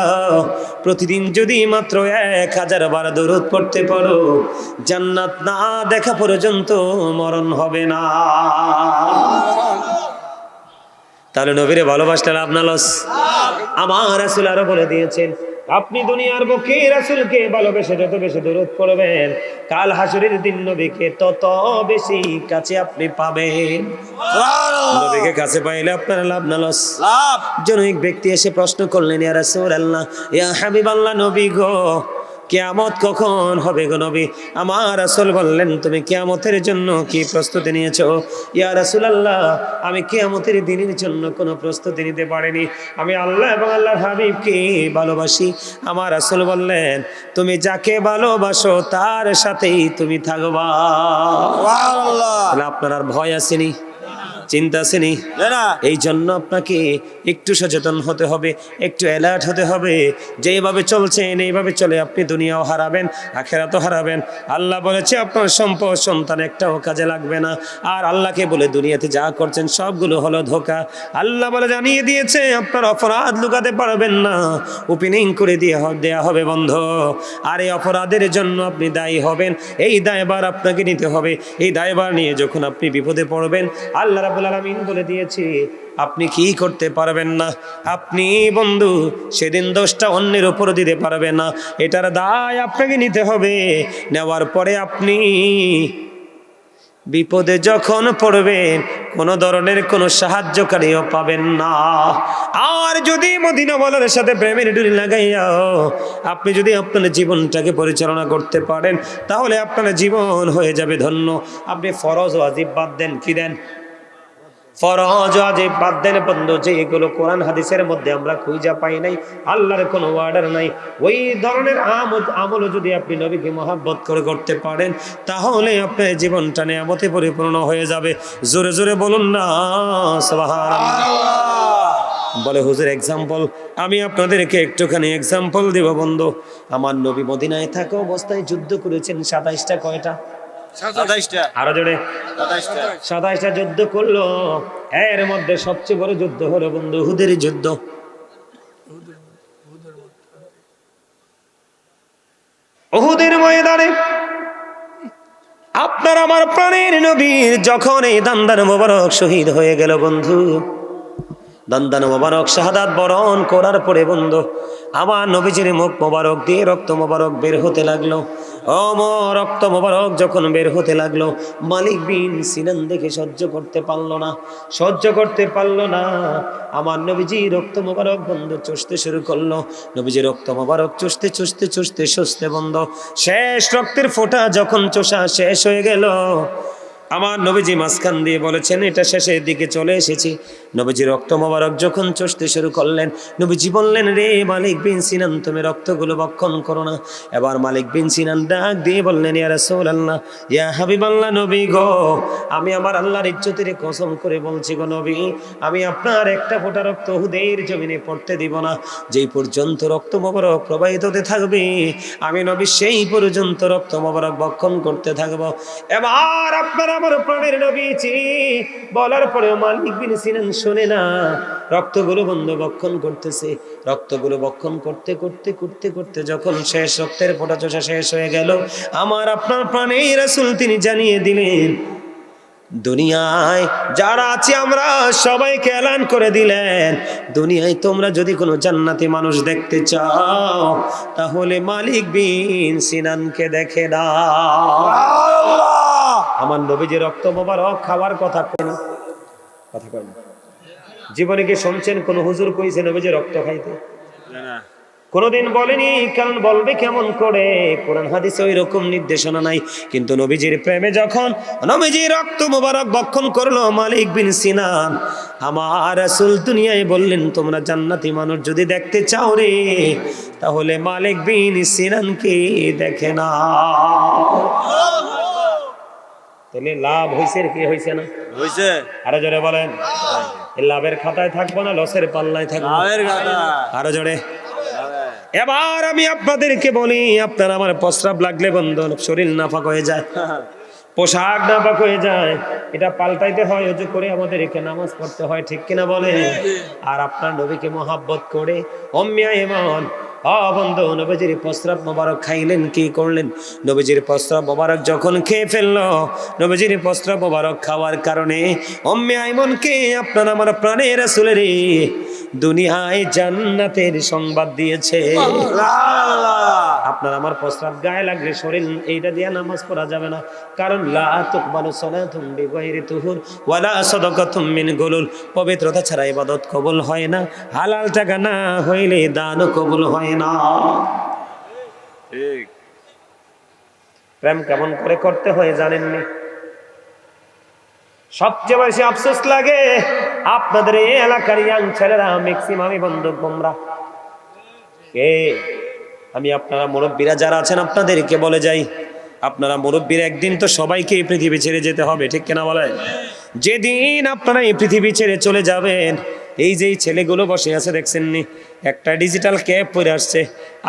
প্রতিদিন যদি মাত্র 1000 বার দরুদ পড়তে পারো, জান্নাত না দেখা পর্যন্ত মরণ হবে না। তাহলে নবীরে ভালোবাসলে লাভ না লস? আমার রাসূল আরো বলে দিয়েছেন, আপনি দুনিয়ার বুকে রাসূলকে ভালোবেসে যত বেশি দরুদ পড়বেন, কাল হাসরের দিন নবীকে তত বেশি কাছে আপনি পাবেন। নবীকে কাছে পাইলে আপনার লাভ না লস? লাভ। জনৈক ব্যক্তি এসে প্রশ্ন করলেন, ইয়া রাসূলুল্লাহ, ইয়া হাবিবাল্লাহ, নবী গো, কিয়ামত কখন হবে গো নবী? আমার রাসূল বললেন, তুমি কিয়ামতের জন্য কি প্রস্তুতি নিয়েছো? ইয়া রাসূলুল্লাহ, আমি কিয়ামতের দিনের জন্য কোনো প্রস্তুতি নিতে পারিনি, আমি আল্লাহ এবং আল্লাহর হাবিবকে ভালোবাসি। আমার রাসূল বললেন, তুমি যাকে ভালোবাসো তার সাথেই তুমি থাকবা। তাহলে আপনার আর ভয় আসেনি, চিন্তা আসেনি? এই জন্য আপনাকে একটু সচেতন হতে হবে, একটু অ্যালার্ট হতে হবে। যেভাবে চলছেন এইভাবে চলে আপনি দুনিয়াও হারাবেন, আখিরাতও হারাবেন। আল্লাহ বলেছে আপনার সম্পদ সন্তান একটাও কাজে লাগবে না। আর আল্লাহকে বলে দুনিয়াতে যা করছেন সবগুলো হলো ধোঁকা। আল্লাহ বলে জানিয়ে দিয়েছে আপনার অপরাধ লুকাতে পারবেন না, ওপেনিং করে দেয়া হবে বন্ধ। আর এই অপরাধের জন্য আপনি দায়ী হবেন, এই দায়ভার আপনাকে নিতে হবে। এই দায়ভার নিয়ে যখন আপনি বিপদে পড়বেন, আল্লাহ রাব্বুল আলামিন বলে দিয়েছে আপনি কি করতে পারবেন না। আপনি বন্ধু সেদিন দোষটা অন্যের উপর দিতে পারবে না, এটার দায় আপনাকে নিতে হবে। নেওয়ার পরে আপনি বিপদে যখন পড়বেন কোনো ধরনের কোনো সাহায্যকারীও পাবেন না। আর যদি মদিনাওয়ালার সাথে প্রেমের ডুরি লাগাইয়া আপনি যদি আপনার জীবনটাকে পরিচালনা করতে পারেন, তাহলে আপনার জীবন হয়ে যাবে ধন্য। আপনি ফরজ ওয়াজিব বাদ দেন, কি দেন? ফরজ ওয়াজিব বাদ দেন বন্ধু, যেগুলো কোরআন হাদিসের মধ্যে আমরা খুঁজে পাই নাই, আল্লাহর কোনো অর্ডার নাই, ওই ধরনের আমল যদি আপনি নবীকে মহব্বত করে করতে পারেন, তাহলে আপনার জীবনটা নিয়ামতে পরিপূর্ণ হয়ে যাবে। জোরে জোরে বলুন না সুবহানাল্লাহ। বলে হুজুর এক্সাম্পল, আমি আপনাদেরকে একটুখানি এক্সাম্পল দেব বন্ধু। আমার নবী মদিনায় থাকা অবস্থায় যুদ্ধ করেছেন 27টা। কয়টা? 27টা। আরো জোরে। 27টা। 27টা যুদ্ধ করলো। এর মধ্যে সবচেয়ে বড় যুদ্ধ হলো বন্ধু উহুদের যুদ্ধ। উহুদের ময়দানে আপনার আমার প্রাণের নবীর যখন এই দান্দান মোবারক শহীদ হয়ে গেল বন্ধু, দান্দান মোবারক শাহাদাত বরণ করার পরে বন্ধু আমার নবীজির মুখ মোবারক দিয়ে রক্ত মোবারক বের হতে লাগলো। রক্ত মোবারক যখন বের হতে লাগলো, মালিক বিন সিনান দেখে সহ্য করতে পারলো না। আমার নবীজি রক্ত মোবারক বন্ধু চুষতে শুরু করলো। নবীজি রক্ত মোবারক চুষতে বন্ধ। শেষ রক্তের ফোঁটা যখন চোষা শেষ হয়ে গেল, আমার নবীজি মাঝখান দিয়ে বলেছেন এটা শেষের দিকে চলে এসেছি। নবীজি রক্ত মোবারক যখন চষতে শুরু করলেন, নবীজি বললেন, রে মালিক বিন সিনান, তুমি রক্তগুলো ভক্ষণ করো না। এবার মালিক বিন সিনান ডাক দিয়ে বললেন, ইয়া রাসূলুল্লাহ, ইয়া হাবিবাল্লাহ, নবী গো, আমি আমার আল্লাহর ইজ্জতের কসম করে বলছি গো নবী, আমি আপনার একটা ফোঁটা রক্ত উহুদের জমিনে পড়তে দিব না। যেই পর্যন্ত রক্ত মোবারক প্রবাহিত হতে থাকবে, আমি নবী সেই পর্যন্ত রক্ত মোবারক ভক্ষণ করতে থাকবো। এবার আপনারা আমার প্রাণের নবীজি বলার পরেও মালিক বিন সিনান শুনে না। রক্তগুলো বন্ধু বক্ষণ করতেছে, রক্তগুলো বক্ষণ করতে করতে করতে করতে যখন শেষ, রক্তের ফোঁটা চোষা শেষ হয়ে গেল, আমার আপনার প্রাণের রাসূল তিনি জানিয়ে দিলেন, দুনিয়ায় যারা আছে আমরা সবাইকে এলান করে দিলেন, দুনিয়ায় তোমরা যদি কোনো জান্নাতি মানুষ দেখতে চাও তাহলে মালিক বিন সিনানকে দেখে দাও। আমার নবীজি রক্ত মোবারক খাওয়ার কথা কইনি, কথা কই না। জীবনে কি শুনছেন কোন হুজুর কইছে নবীজি রক্ত খাইতে? না কোনদিন বলেনি, কারণ বলবে কেমন করে, কোরআন হাদিসে ওই রকম নির্দেশনা নাই। কিন্তু নবীজির প্রেমে যখন নবীজি রক্ত মোবারক বক্ষণ করলো মালিক বিন সিনান, আমার রাসূল দুনিয়ায় বললেন তোমরা জান্নাতি মানুষ যদি দেখতে চাও রে তাহলে মালিক বিন সিনানকে দেখে না। তাহলে লাভ হইছে কি হইছে না? হইছে। আরো জোরে বলেন। এই লাভের খাতায় থাকবো না লসের পাল্লায় থাকবো? লাভের কথা। আরো জোরে। এবার আমি আপনাদেরকে বলি, আপনার আমার প্রস্রাব লাগলে বন্ধু শরীর নাফাক হয়ে যায়, পোশাক নাফাক হয়ে যায়, এটা পাল্টাইতে হয়, ওযু করে আমাদেরকে নামাজ পড়তে হয়, ঠিক কিনা বলেন? আর আপনার নবীকে মহাব্বত করে অম্মিয়া এমন বন্ধু নবীজির প্রস্রাব মোবারক খাইলেন, কি করলেন? নবীজির প্রস্রাব মোবারক যখন খেয়ে ফেললো, নবীজির প্রস্রাব মোবারক খাওয়ার কারণে অম্মে আইমনকে আপনার আমার প্রাণের রাসূলের দুনিয়ায় জান্নাতের সংবাদ দিয়েছে। আপনার আমার প্রস্রাব গায়ে লাগলে শরীর এইটা দিয়ে নামাজ পড়া যাবে না, কারণ লা তুকবালু সালাতুম বিগাইরি তুহুর ওয়ালা সাদাকাতুম মিন গুলুল, পবিত্রতা ছাড়া ইবাদত কবুল হয় না, হালাল টাকা না হইলে দান কবুল হয় না। ঠিক। প্রেম কেমন করে করতে হয় জানেননি? সবচেয়ে বেশি আফসোস লাগে আপনাদের এই এলাকার ইয়াং ছেলেরা ম্যাক্সিমামই বন্ধু গোমরা। আমি আপনারা মুরব্বীরা যারা আছেন আপনাদেরকে বলে যাই, আপনারা মুরব্বীরা একদিন তো সবাইকে এই পৃথিবী ছেড়ে যেতে হবে, ঠিক কিনা বলেন? যেদিন আপনারা এই পৃথিবী ছেড়ে চলে যাবেন, এই যে ছেলেগুলো বসে আছে দেখছেন নি, একটা ডিজিটাল ক্যাপ পরে আসছে,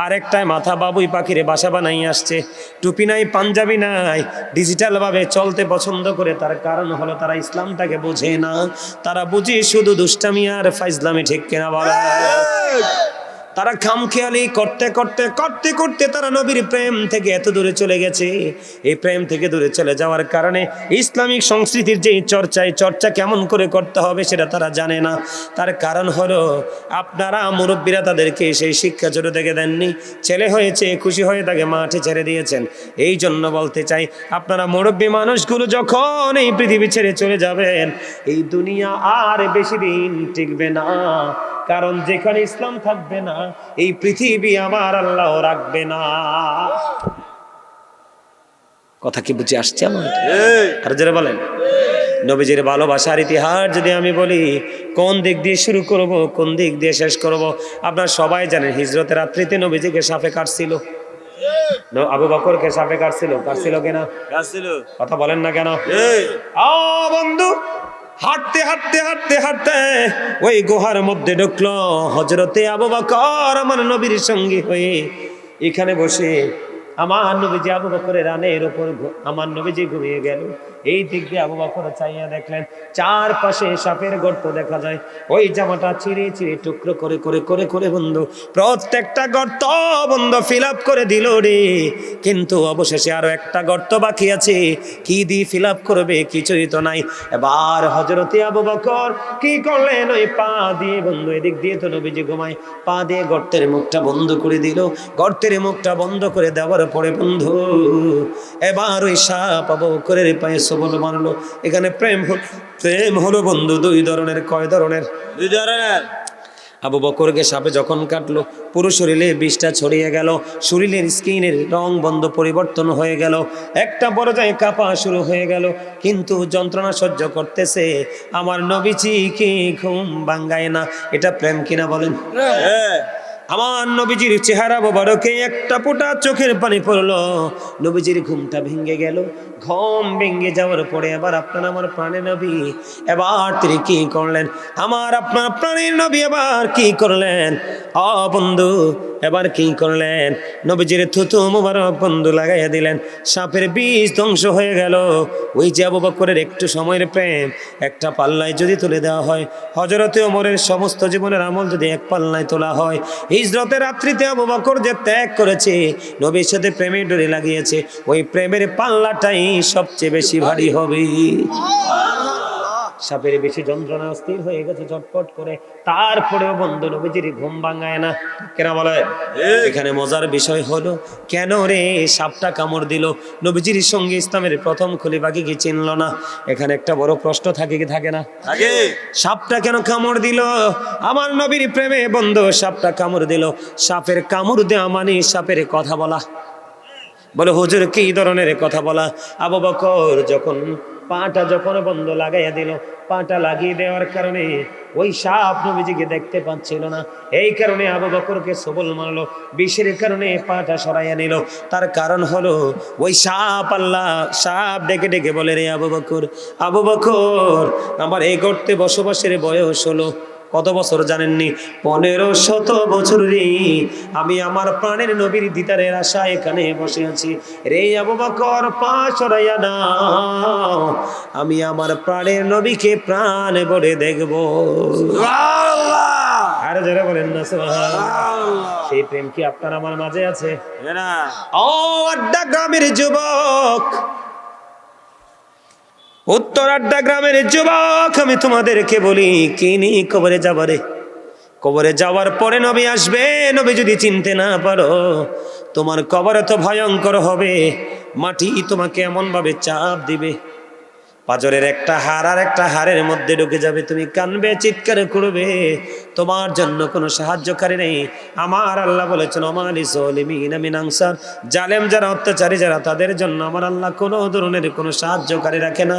আর একটাই মাথা বাবুই পাখিরে বাসা বানাই আসছে, টুপি নাই পাঞ্জাবি নাই, ডিজিটাল ভাবে চলতে পছন্দ করে। তার কারণ হলো তারা ইসলামটাকে বোঝে না, তারা বুঝে শুধু দুষ্টামি আর ফাইজলামি, ঠিক কিনা বলেন? তারা খামখেয়ালি করতে করতে করতে করতে তারা নবীর প্রেম থেকে এত দূরে চলে গেছে। এই প্রেম থেকে দূরে চলে যাওয়ার কারণে ইসলামিক সংস্কৃতির যে চর্চা কেমন করে করতে হবে সেটা তারা জানে না। তার কারণ হলো আপনারা মুরব্বীরা তাদেরকে সেই শিক্ষা ছোট থেকে দেননি। ছেলে হয়েছে খুশি হয়ে তাকে মাঠে ছেড়ে দিয়েছেন। এই জন্য বলতে চাই, আপনারা মুরব্বী মানুষগুলো যখন এই পৃথিবী ছেড়ে চলে যাবেন, এই দুনিয়া আর বেশি দিন টিকবে না, কারণ যেখানে ইসলাম থাকবে না এই পৃথিবী আমার আল্লাহ রাখবে না। কথা কি বুঝে আসছে আমার? আর যারা বলেন নবীজির ভালোবাসার ইতিহাস যদি আমি বলি, কোন দিক দিয়ে শুরু করব, কোন দিক দিয়ে শেষ করব? আপনারা সবাই জানেন হিজরতের রাত্রিতে নবীজিকে সাপে কাটছিল, আবু বকরকে সাপে কাটছিল কিনা? কথা বলেন না কেন? বন্ধু হাঁটতে হাঁটতে হাঁটতে হাঁটতে ওই গুহার মধ্যে ঢুকলো হযরতে আবু বকর আমার নবীর সঙ্গী হয়ে। এখানে বসে আমার নবীজি আবু বকরের রানের উপর আমার নবীজি ঘুমিয়ে গেল। এই দিক দিয়ে আবু বকর চাইয়া দেখলেন চারপাশে সাপের গর্ত দেখা যায়। ওই জামাটা ছিঁড়ে ছিঁড়ে টুকরো করে করে করে করে বন্ধু প্রত্যেকটা গর্ত বন্ধু ফিল আপ করে দিল রে। কিন্তু অবশেষে আরো একটা গর্ত বাকি আছে, কি দিয়ে ফিল আপ করবে? কিছুই তো নাই। এবার হযরতে আবু বকর কি করলেন? ওই পা দিয়ে বন্ধু, এদিক দিয়ে তো নবীজি ঘুমায়, পা দিয়ে গর্তের মুখটা বন্ধ করে দিল। গর্তের মুখটা বন্ধ করে দেওয়ার পরে বন্ধু এবার ওই সাপ আবু বকরের পায়ে সবল মারলো। এখানে প্রেম হলো বন্ধু দুই ধরনের। কয় ধরনের? দুই ধরনের। আবু বকরকে সাপে যখন কাটলো পুরো শরীরে বিষটা ছড়িয়ে গেল, শরীরের স্কিনের রং বন্ধ পরিবর্তন হয়ে গেল, একটা পর্যায়ে কাঁপা শুরু হয়ে গেল। কিন্তু যন্ত্রণা সহ্য করতেছে, আমার নবীজি কি ঘুম ভাঙায় না। এটা প্রেম কিনা বলেন? আমার নবীজির চেহারা মোবারকে একটা ফোঁটা চোখের পানি পড়লো, নবীজির ঘুমটা ভেঙে গেল। ঘুম ভেঙে যাওয়ার পরে এবার আপনার আমার প্রাণের নবী এবার তিনি কি করলেন? আমার আপনার প্রাণের নবী এবার কি করলেন? বন্ধু এবার কি করলেন, নবীজির থুতু মুবারক বন্ধু লাগাইয়া দিলেন, সাপের বিষ ধ্বংস হয়ে গেল। ওই যে আবু বকরের একটু সময়ের প্রেম একটা পাল্লায় যদি তুলে দেওয়া হয়, হযরতে ওমরের সমস্ত জীবনের আমল যদি এক পাল্লায় তোলা হয়, হিজরতের রাত্রিতে আবু বকর যে ত্যাগ করেছে, নবীর সাথে প্রেমের ডোরি লাগিয়েছে, ওই প্রেমের পাল্লাটাই সবচেয়ে বেশি ভারী হবে। সাপের বেশি যন্ত্রণা অস্থির হয়ে গেছে ঝটপট করে, তারপরেও বন্ধু নবীজির ঘুম ভাঙায় না। কেন বলে? এখানে মজার বিষয় হলো, কেন রে সাপটা কামড় দিল? নবীজির সঙ্গে ইসলামের প্রথম খলিফাকে কি চিনল না? এখানে একটা বড় প্রশ্ন থাকে কি থাকে না? আগে সাপটা কেন কামড় দিল? আমার নবীর প্রেমে বন্ধু সাপটা কামড় দিল। সাপের কামড় দেওয়া মানে সাপের কথা বলা। বলে হুজুর কি ধরনের কথা বলা? আবু বকর যখন পাটা যখন বন্ধ লাগাইয়া দিল, পাটা লাগিয়ে দেওয়ার কারণে ওই সাপ নবীজিকে দেখতে পাচ্ছিল না, এই কারণে আবু বকরকে সবল মারলো, বিষের কারণে পাটা সরাইয়া নিল। তার কারণ হলো ওই সাপ, আল্লাহ সাপ ডেকে ডেকে বলে, রে আবু বকর, আবু বকর, আমার এই গর্তে বসবাসের বয়স হলো কত বছর জানেননি? 1500 বছর রে। আমি আমার প্রাণের নবীর দিদারের আশায় এখানে বসে আছি। রে আবু বকর, পা সরাইয়া নাও, আমি আমার প্রাণের নবীকে প্রাণ ভরে দেখবো। আর যারা বলেন না সুবহানাল্লাহ। সেই প্রেম কি আপনার আমার মাঝে আছে? না ও আড্ডা গ্রামের যুবক, উত্তর আড্ডা গ্রামের যুবক, আমি তোমাদেরকে বলি, কিনি কবরে যাবারে, কবরে যাওয়ার পরে নবী আসবে, নবী যদি চিনতে না পারো, তোমার কবর তো ভয়ঙ্কর হবে। মাটি তোমাকে এমন ভাবে চাপ দিবে, পাজরের একটা হাড় আর একটা হাড়ের মধ্যে ঢুকে যাবে, তুমি কানবে, চিৎকার করবে, তোমার জন্য কোনো সাহায্যকারী নেই। আমার আল্লাহ বলেছেন, ওমালি যালিমিনা মিন আনসার, জালেম যারা, অত্যাচারী যারা, তাদের জন্য আমার আল্লাহ কোনো ধরনের কোনো সাহায্যকারী রাখে না।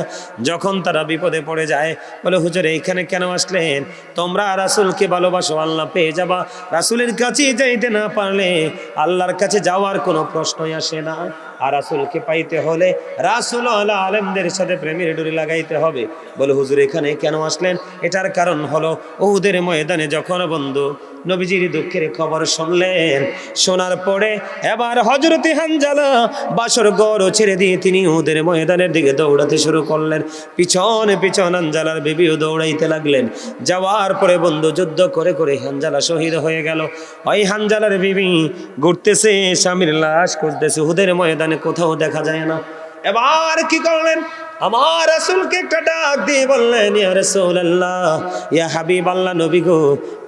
যখন তারা বিপদে পড়ে যায়, বলে হুজুর এইখানে কেন আসলেন? তোমরা রাসূলকে ভালোবাসো, আল্লাহ পেয়ে যাবা। রাসূলের কাছে যাইতে না পারলে আল্লাহর কাছে যাওয়ার কোনো প্রশ্নই আসে না। আর রাসূলকে পাইতে হলে রাসূল আলা আলেমদের সাথে প্রেমের ডোরি লাগাইতে হবে। বলে হুজুর এখানে কেন আসলেন? এটার কারণ হলো উহুদের ময়দানে যখন বন্ধু নবীজির দুঃখের খবর শুনলেন, শোনার পরে এবার হযরতে হানজালা বাসর ঘর ছেড়ে দিয়ে তিনি উহুদের ময়দানের দিকে দৌড়াতে শুরু করলেন। পিছনে পিছন হানজালার বিবিও দৌড়াইতে লাগলেন। যাওয়ার পরে বন্ধু যুদ্ধ করে করে হানজালা শহীদ হয়ে গেল। ওই হানজালার বিবি ঘুরতেছে, স্বামীর লাশ খুঁজতেছে, উহুদের ময়দানে কোথাও দেখা যায় না। এবার কি করলেন? আমার রাসূলকে একটা ডাক দিয়ে বললেন, ইয়া রাসূলুল্লাহ, ইয়া হাবিবাল্লাহ, নবী গো,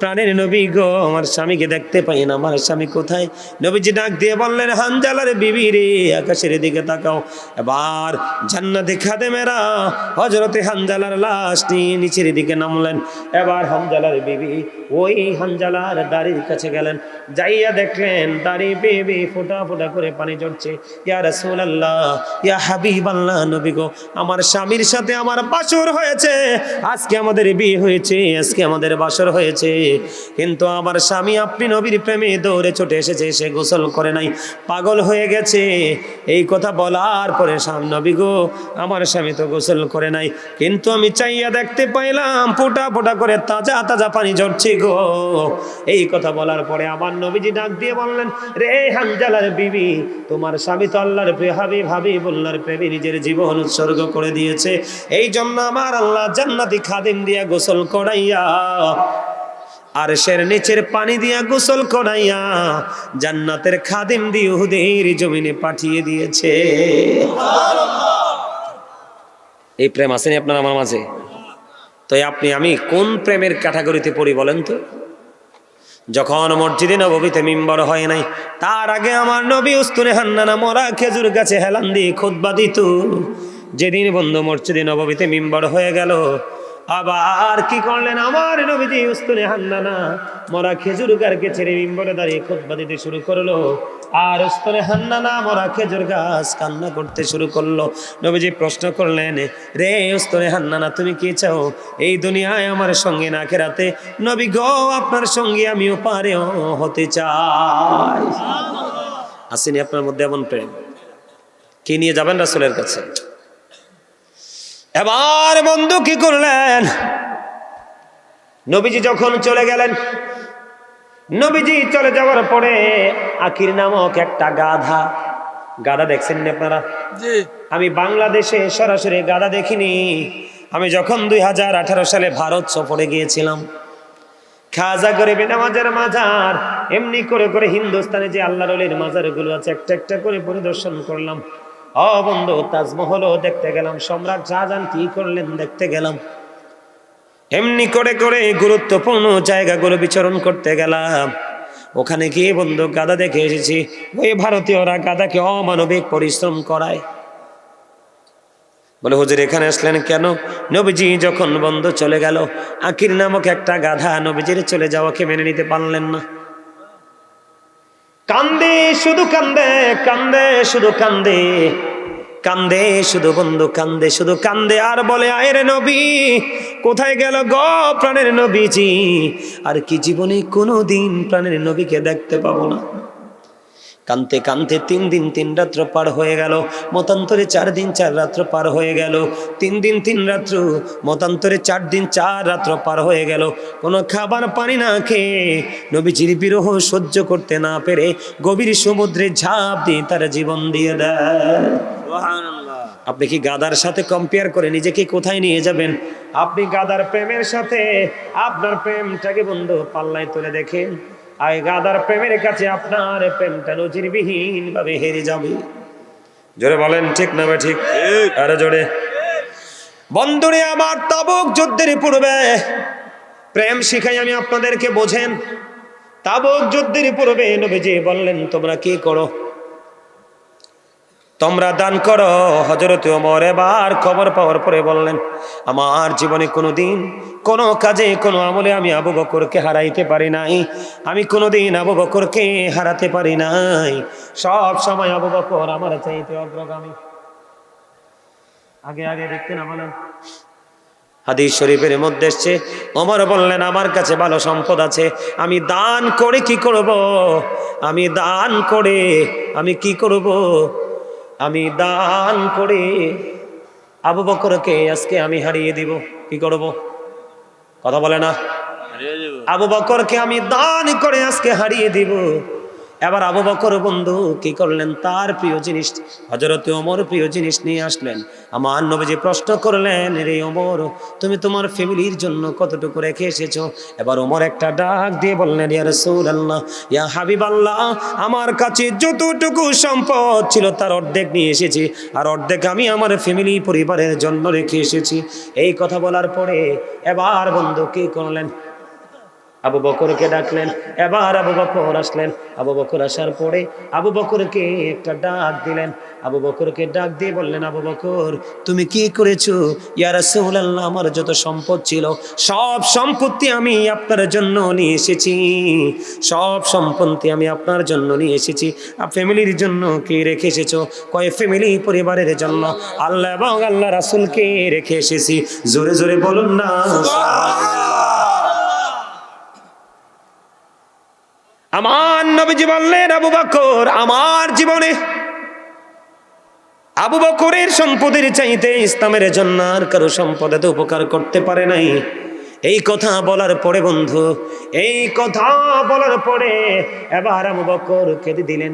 প্রাণের নবী গো, আমার স্বামীকে দেখতে পাই না, আমার স্বামী কোথায়? নবীজি ডাক দিয়ে বললেন, হানজালার বিবি রে, আকাশের দিকে তাকাও। এবার জান্নাতি খাদেমেরা হযরতে হানজালার লাশ নিয়ে নিচের দিকে নামলেন। এবার হানজালার বিবি ওই হানজালার দাড়ির কাছে গেলেন, যাইয়া দেখলেন দাড়ি বেয়ে ফোঁটা ফোঁটা করে পানি ঝরছে। ইয়া রাসূলুল্লাহ, ইয়া হাবিবাল্লাহ, নবী গো, আমার স্বামীর সাথে আমার বাসর হয়েছে, আজকে আমাদের বিয়ে হয়েছে, আজকে আমাদের বাসর হয়েছে, কিন্তু আমার স্বামী আপনি নবীর প্রেমে দৌড়ে ছুটে এসেছে, সে গোসল করে নাই, পাগল হয়ে গেছে। এই কথা বলার পরে নবী গো, আমার স্বামী তো গোসল করে নাই, কিন্তু আমি চাইয়া দেখতে পাইলাম ফোঁটা ফোঁটা করে তাজা তাজা পানি ঝরছে গো। এই কথা বলার পরে আমার নবীজি ডাক দিয়ে বললেন, রে হানজালার বিবি, তোমার স্বামী তো আল্লাহর প্রিয় হাবিব, হাবিবুল্লাহর প্রেমে নিজের জীবন উৎসর্গ করে দিয়েছে। এই জন্য আমার আল্লাহ জান্নাতি খাদিম দিয়া গোসল করাইয়া, আর সের নিচের পানি দিয়া গোসল করাইয়া জান্নাতের খাদিম দিয়ে উহুদের জমিনে পাঠিয়ে দিয়েছে। এই প্রেম আসেনি আপনার আমার মাঝে? তো আপনি আমি কোন প্রেমের ক্যাটাগরিতে পড়ি বলেন তো? যখন মসজিদে নববীতে মিম্বর হয় নাই, তার আগে আমার নবী উস্তুনে হান্নানা মরা খেজুর গাছে হেলান দিয়ে খুতবা দিত। যেদিন বন্ধু মসজিদে নববীতে মিম্বর হয়ে গেল, আবার কি করলেন? আমার নবীজি উস্তুনে হান্নানা মরা খেজুর গাছকে ছেড়ে মিম্বরে দাঁড়িয়ে খুতবা দিতে শুরু করলো। আর উস্তুনে হান্নানা মরা খেজুর গাছ কান্না করতে শুরু করলো। নবীজি প্রশ্ন করলেন, রে উস্তুনে হান্নানা, তুমি কি চাও? এই দুনিয়ায় আমার সঙ্গে না আখিরাতে? নবী গো, আপনার সঙ্গে আমিও পারেও হতে চাই। আসেনি আপনার মধ্যে এমন প্রেম? কি নিয়ে যাবেন রাসূলের কাছে? এবার বন্ধু কি করলেন? নবীজি যখন চলে গেলেন, নবীজি চলে যাওয়ার পরে আকির নামক একটা গাধা দেখছেন না আপনারা? জি আমি বাংলাদেশে সরাসরি গাধা দেখিনি। আমি যখন 2018 সালে ভারত সফরে গিয়েছিলাম, খাজা গরিবে নামাজের মাজার এমনি করে করে হিন্দুস্তানে যে আল্লাহর ওলির মাজারগুলো আছে একটা একটা করে পরিদর্শন করলাম। বন্ধু, তাজমহলও দেখতে গেলাম, সম্রাট শাহজাহান কি করলেন দেখতে গেলাম। এমনি করে করে গুরুত্বপূর্ণ জায়গাগুলো বিচরণ করতে গেলাম। ওখানে গিয়ে বন্ধু গাধা দেখে এসেছি। ওই ভারতীয়রা গাধাকে অমানবিক পরিশ্রম করায়। বলে হুজুর এখানে আসলেন কেন? নবীজি যখন বন্ধু চলে গেল, আকির নামক একটা গাধা নবীজির চলে যাওয়াকে মেনে নিতে পারলেন না। কান্দে শুধু কান্দে, কান্দে শুধু কান্দে, কান্দে শুধু বন্ধু, কান্দে শুধু কান্দে, আর বলে আয়ের নবী কোথায় গেল গো প্রাণের নবীজি? আর কি জীবনে কোনোদিন প্রাণের নবীকে দেখতে পাবো না। কানতে কানতে 3 দিন 3 রাত্র পার হয়ে গেল, মতান্তরে 4 দিন 4 রাত্র পার হয়ে গেল। 3 দিন 3 রাত্র, মতান্তরে 4 দিন 4 রাত্র পার হয়ে গেল। কোনো খাবার পানি না খেয়ে, নবীজির বিরহ সহ্য করতে না পেরে গভীর সমুদ্রে ঝাঁপ দিয়ে তার জীবন দিয়ে দেয়। সুবহানাল্লাহ। আপনি কি গাদার সাথে কম্পেয়ার করে নিজেকে কোথায় নিয়ে যাবেন? আপনি গাদার প্রেমের সাথে আপনার প্রেমটাকে বন্ধু পাল্লায় তুলে দেখেন। আর গাদার প্রেমের কাছে আপনার প্রেমটা নজিরবিহীন ভাবে হেরে যাবে। জোরে বলেন ঠিক না ভাই? ঠিক, আরো জোরে। বন্ধুরে আমার, তাবুক যুদ্ধের পূর্বে প্রেম শিখাই আমি আপনাদেরকে, বোঝেন। তাবুক যুদ্ধের পূর্বে নবীজি বললেন তোমরা কি করো? তোমরা দান করো। হযরত ওমর এবার খবর পাওয়ার পরে বললেন আমার জীবনে কোনোদিন কোনো কাজে কোনো আমলে আমি আবু বকরকে হারাইতে পারি নাই। আমি কোনোদিন আবু বকরকে হারাতে পারি নাই। সব সময় আবু বকর আমার চাইতে অগ্রগামী। আগে আগে দেখতে না বলেন। হাদিস শরীফের মধ্যে এসেছে ওমর বললেন আমার কাছে ভালো সম্পদ আছে, আমি দান করে কি করব? আমি দান করে আমি কি করব? আমি দান করে আবু বকরকে আজকে আমি হারিয়ে দিব। কি করব? কথা বলে না। আবু বকরকে আমি দান করে আজকে হারিয়ে দিব। এবার আবু বকর বন্ধু কি করলেন? তার প্রিয় জিনিস হযরত ওমর প্রিয় জিনিস নিয়ে আসলেন। আমার নবীজি প্রশ্ন করলেন রে ওমর, তুমি তোমার ফ্যামিলির জন্য কতটুকু রেখে এসেছো? এবার ওমর একটা ডাক দিয়ে বললেন ইয়া রাসূলুল্লাহ, ইয়া হাবিবাল্লাহ, আমার কাছে যতটুকু সম্পদ ছিল তার অর্ধেক নিয়ে এসেছি, আর অর্ধেক আমি আমার ফ্যামিলি পরিবারের জন্য রেখে এসেছি। এই কথা বলার পরে এবার বন্ধু কি করলেন? আবু বকরকে ডাকলেন। এবার আবু বকর আসলেন। আবু বকর আসার পরে আবু বকরকে একটা ডাক দিলেন। আবু বকরকে ডাক দিয়ে বললেন আবু বকর তুমি কি করেছো? ইয়া রাসূলুল্লাহ, আমার যত সম্পদ ছিল সব সম্পত্তি আমি আপনার জন্য নিয়ে এসেছি। সব সম্পত্তি আমি আপনার জন্য নিয়ে এসেছি। ফ্যামিলির জন্য কি রেখে এসেছো? কয় ফ্যামিলি পরিবারের জন্য আল্লাহ এবং আল্লাহ রাসূলকে রেখে এসেছি। জোরে জোরে বলুন না। আমার নবীজি বললেন আবু বকর, আমার জীবনে আবু বকরের সম্পদের চাইতে ইসলামের জন্য আর কারো সম্পদ এত উপকার করতে পারে নাই। এই কথা বলার পরে বন্ধু, এই কথা বলার পরে এবার আবু বকর কেঁদে দিলেন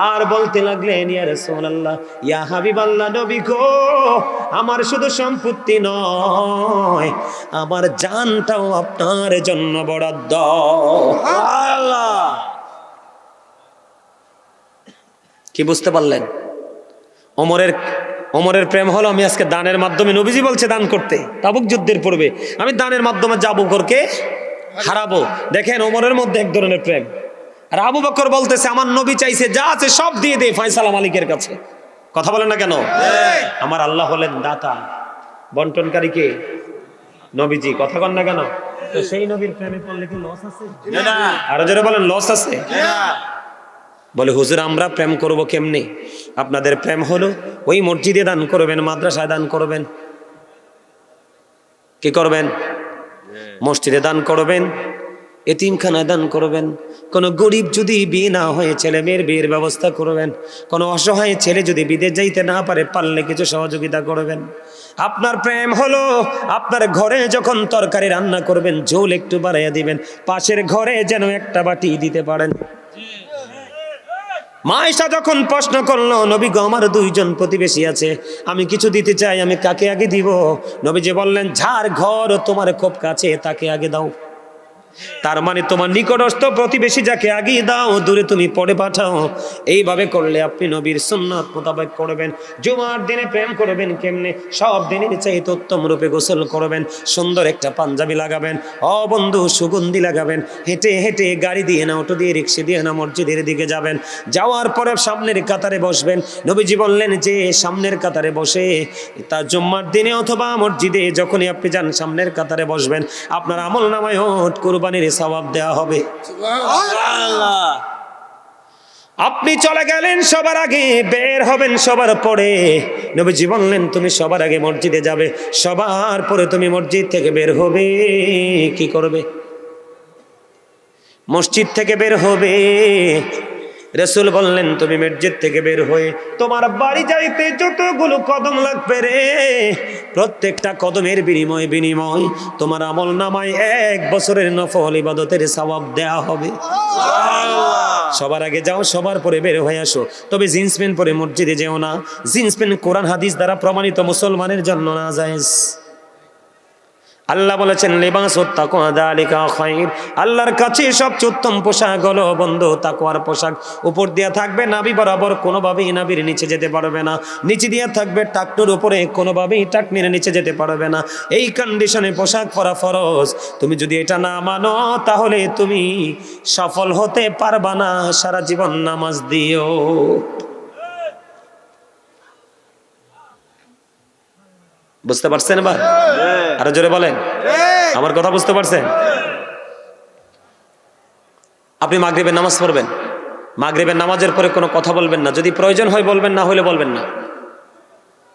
আর বলতে লাগলেন ইয়া রাসূলুল্লাহ, ইয়া হাবিবাল্লাহ, নবী গো, আমার শুধু সম্পত্তি নয়, আমার জানটাও আপনার জন্য বরাদ্দ। আল্লাহ, কি বুঝতে পারলেন? ওমরের প্রেম হলো আমি আজকে দানের মাধ্যমে, নবীজি বলছে দান করতে তাবুক যুদ্ধের পূর্বে, আমি দানের মাধ্যমে আবু বকরকে হারাবো। দেখেন ওমরের মধ্যে এক ধরনের প্রেম। আর আবু বকর বলতেছে আমার নবী চাইছে যা আছে সব দিয়ে দে ফয়সালা মালিকের কাছে। কথা বলেন না কেন? আমার আল্লাহ হলেন দাতা, বন্টনকারী কে? নবীজি। কথা বলেন না কেন? তো সেই নবীর প্রেমে পড়লে কি লস আছে? না। আরো যারা বলেন লস আছে। বলে হুজুর আমরা প্রেম করব কেমনে? আপনাদের প্রেম হলো ওই মসজিদে দান করবেন, মাদ্রাসায় দান করবেন। কি করবেন? মসজিদে দান করবেন, এতিমখানায় দান করবেন, কোনো গরিব যদি বিয়ে না হয়ে ছেলে মেয়ের বিয়ের ব্যবস্থা করবেন, কোনো অসহায় ছেলে যদি বিদেশ যাইতে না পারে পারলে কিছু সহযোগিতা করবেন। আপনার প্রেম হলো আপনার ঘরে যখন তরকারি রান্না করবেন ঝোল একটু বাড়াইয়া দিবেন, পাশের ঘরে যেন একটা বাটি দিতে পারেন। মা আয়েশা যখন প্রশ্ন করলো, নবী গো আমার দুইজন প্রতিবেশী আছে, আমি কিছু দিতে চাই, আমি কাকে আগে দিব? নবীজি বললেন, যার ঘর তোমার খুব কাছে তাকে আগে দাও। তার মানে তোমার নিকটস্থ প্রতিবেশী যাকে আগে দাও, দূরে তুমি পরে পাঠাও। এইভাবে করলে আপনি নবীর সুন্নাত মোতাবেক করবেন। জুমার দিনে প্রেম করবেন কেমনে? সব দিনের চাইতে উত্তম রূপে গোসল করবেন, সুন্দর একটা পাঞ্জাবি লাগাবেন, বন্ধু সুগন্ধি লাগাবেন, হেঁটে হেঁটে গাড়ি দিয়ে না অটো দিয়ে রিক্সা দিয়ে না মসজিদের দিকে যাবেন। যাওয়ার পরে সামনের কাতারে বসবেন। নবীজি বললেন যে সামনের কাতারে বসে তা জুম্মার দিনে অথবা মসজিদে যখনই আপনি যান সামনের কাতারে বসবেন, আপনার আমল নামায় কুরবানির সওয়াব দেওয়া হবে। আপনি চলে গেলেন সবার আগে, বের হবেন সবার পরে। নবীজি বললেন তুমি সবার আগে মসজিদে যাবে, সবার পরে তুমি মসজিদ থেকে বের হবে। কি করবে? মসজিদ থেকে বের হবে। রাসূল বললেন তুমি মসজিদ থেকে বের হয়ে তোমার বাড়ি যাইতে যতগুলো কদম লাগবে রে, প্রত্যেকটা কদমের বিনিময় তোমার আমল নামায় 1 বছরের নফল ইবাদতের সওয়াব দেয়া হবে। সবার আগে যাও, সবার পরে বের হয়ে আসো। তবে জিন্স প্যান্ট পরে মসজিদে যেও না। জিন্স প্যান্ট কোরআন হাদিস দ্বারা প্রমাণিত মুসলমানের জন্য না জায়েজ। আল্লাহ বলেছেন লিবাসুত তাকওয়া যালিকা খায়র, আল্লাহর কাছে সবচেয়ে উত্তম পোশাক হলো বন্ধু তাকওয়ার পোশাক। উপর দিয়া থাকবে নাভি বরাবর, কোনোভাবেই নাভির নিচে যেতে পারবে না। নিচে দিয়া থাকবে টাকনুর উপরে, কোনোভাবেই টাকনির নিচে যেতে পারবে না। এই কন্ডিশনে পোশাক পরা ফরজ। তুমি যদি এটা না মানো তাহলে তুমি সফল হতে পারবা না। সারা জীবন নামাজ দিও। বুঝতে পারছেন? এবার আরো জোরে বলেন, আমার কথা বুঝতে পারছেন? আপনি মাগরিবের নামাজ পড়বেন, মাগরিবের নামাজের পরে কোনো কথা বলবেন না। যদি প্রয়োজন হয় বলবেন, না হলে বলবেন না।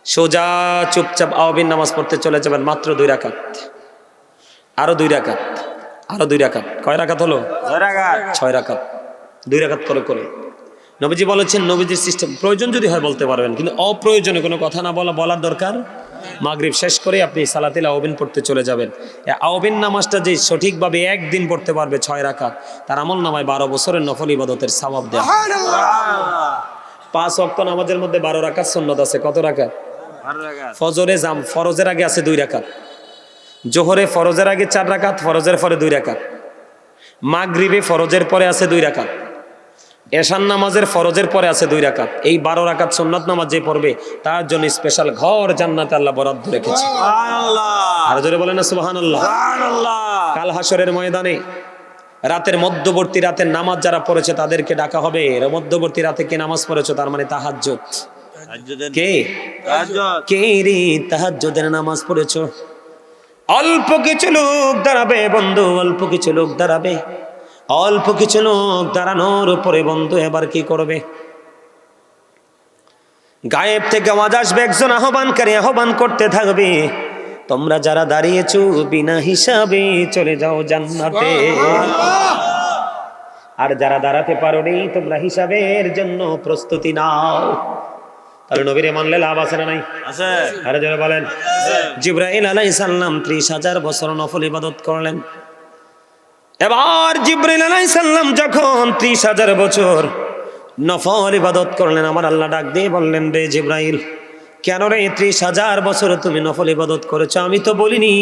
সোজা চুপচাপ আওয়াবিন নামাজ পড়তে চলে যাবেন। মাত্র 2 রাকাত, আরো 2 রাকাত, আরো 2 রাকাত। কয় রাকাত হলো? 6 রাকাত। 2 রাকাত করে করে। নবীজি বলেছেন, নবীজির সিস্টেম প্রয়োজন যদি হয় বলতে পারবেন, কিন্তু অপ্রয়োজনে কোনো কথা না বলার দরকার। মাগরিব শেষ করে আপনি সালাতুল আওয়াবিন পড়তে চলে যাবেন। আওয়াবিন নামাজটা যে সঠিকভাবে একদিন পড়তে পারবে 6 রাকাত, তার আমল নামায় 12 বছরের নফল ইবাদতের সওয়াব দেয়া। 5 ওয়াক্ত নামাজের মধ্যে 12 রাকাত সুন্নাত আছে। কত রাকাত? 12 রাকাত। ফরজের আগে আছে 2 রাকাত। জোহরে ফরজের আগে 4 রাকাত, ফরজের পরে 2 রাকাত। মাগরিবে ফরজের পরে আছে 2 রাকাত। এশার নামাজের ফরজের পরে আছে 2 রাকাত। এই 12 রাকাত সুন্নাত নামাজ যে পড়বে তার জন্য স্পেশাল ঘর জান্নাতে আল্লাহ বরাদ্দ রেখেছে। সুবহানাল্লাহ। আর জোরে বলেন না সুবহানাল্লাহ। সুবহানাল্লাহ। কাল হাশরের ময়দানে রাতের মধ্যবর্তী রাতের নামাজ যারা পড়েছে তাদেরকে ডাকা হবে। এর মধ্যবর্তী রাতে কে নামাজ পড়েছো তার মানে তাহাজ্জুদ। কে? কে রে তাহাজ্জুদের নামাজ পড়েছো? অল্প কিছু লোক দাঁড়াবে বন্ধু, অল্প কিছু লোক দাঁড়াবে। অল্প কিছু লোক দাঁড়ানোর উপরে বন্ধু এবার কি করবে? গায়েব থেকে আওয়াজ আসবে, একজন আহ্বানকারী আহ্বান করতে থাকবে, তোমরা যারা দাঁড়িয়েছো বিনা হিসাবে চলে যাও জান্নাতে। আর যারা দাঁড়াতে পারোনি তোমরা হিসাবের জন্য প্রস্তুতি নাও। তাহলে নবীরে মানলে লাভ আছে না নাই? আছে। আরে যারা বলেন, জিবরাইল আলাইহিস সালাম 30,000 বছর নফল ইবাদত করলেন। এবার জিবরাইল আলাইহিস সালাম যখন 30,000 বছর নফল ইবাদত করলেন, আমার আল্লাহ ডাক দিয়ে বললেন, রে জিবরাইল, কেন রে 30,000 বছর তুমি নফল ইবাদত করেছো? আমি তো বলিনি।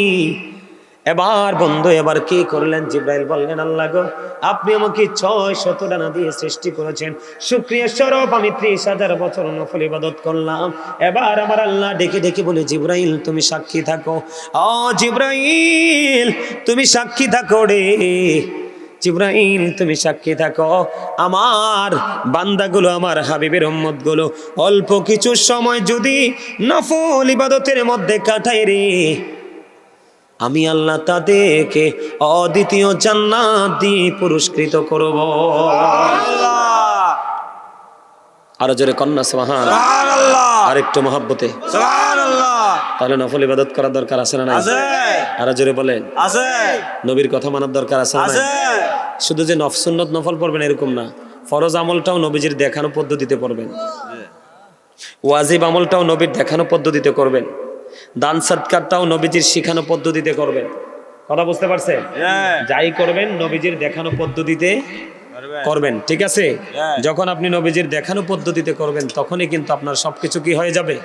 এবার বন্ধু এবার কি করলেন? জিবরাইল বললেন, আল্লাহ গো, আপনি আমাকে 600 ডানা দিয়ে সৃষ্টি করেছেন, শুকরিয়া স্বরূপ আমি 30,000 বছর নফল ইবাদত করলাম। এবার আমার আল্লাহ ডেকে ডেকে বলে, জিবরাইল তুমি সাক্ষী থাকো। ও জিবরাইল তুমি সাক্ষী থাকো রে, জিবরাইল তুমি সাক্ষী থাকো। আমার বান্দাগুলো, আমার হাবিবের উম্মতগুলো অল্প কিছু সময় যদি নফল ইবাদতের মধ্যে কাটায় রে, আমি আল্লাহ তাদেরকে অদ্বিতীয় জান্নাত দিয়ে পুরস্কৃত করব। আরো জোরে কন্যা সুবহানাল্লাহ। আরেকটু মহব্বতে সুবহানাল্লাহ। তাহলে নফল ইবাদত করার দরকার আছে না নাই? আছে আরো জোরে বলেন। আছে নবীর কথা মানার দরকার আছে না নাই? আছে শুধু যে সুন্নত নফল পড়বেন এরকম না, ফরজ আমলটাও নবীজির দেখানো পদ্ধতিতে পড়বেন, ওয়াজিব আমলটাও নবীর দেখানো পদ্ধতিতে করবেন, দান সদকারটাও নবীজির শিখানো পদ্ধতিতে করবেন। কথা বুঝতে পারছেন? যাই করবেন নবীজির দেখানো পদ্ধতিতে করবেন, ঠিক আছে? যখন আপনি নবীজির দেখানো পদ্ধতিতে করবেন তখনই কিন্তু আপনার সবকিছু কি হয়ে যাবে,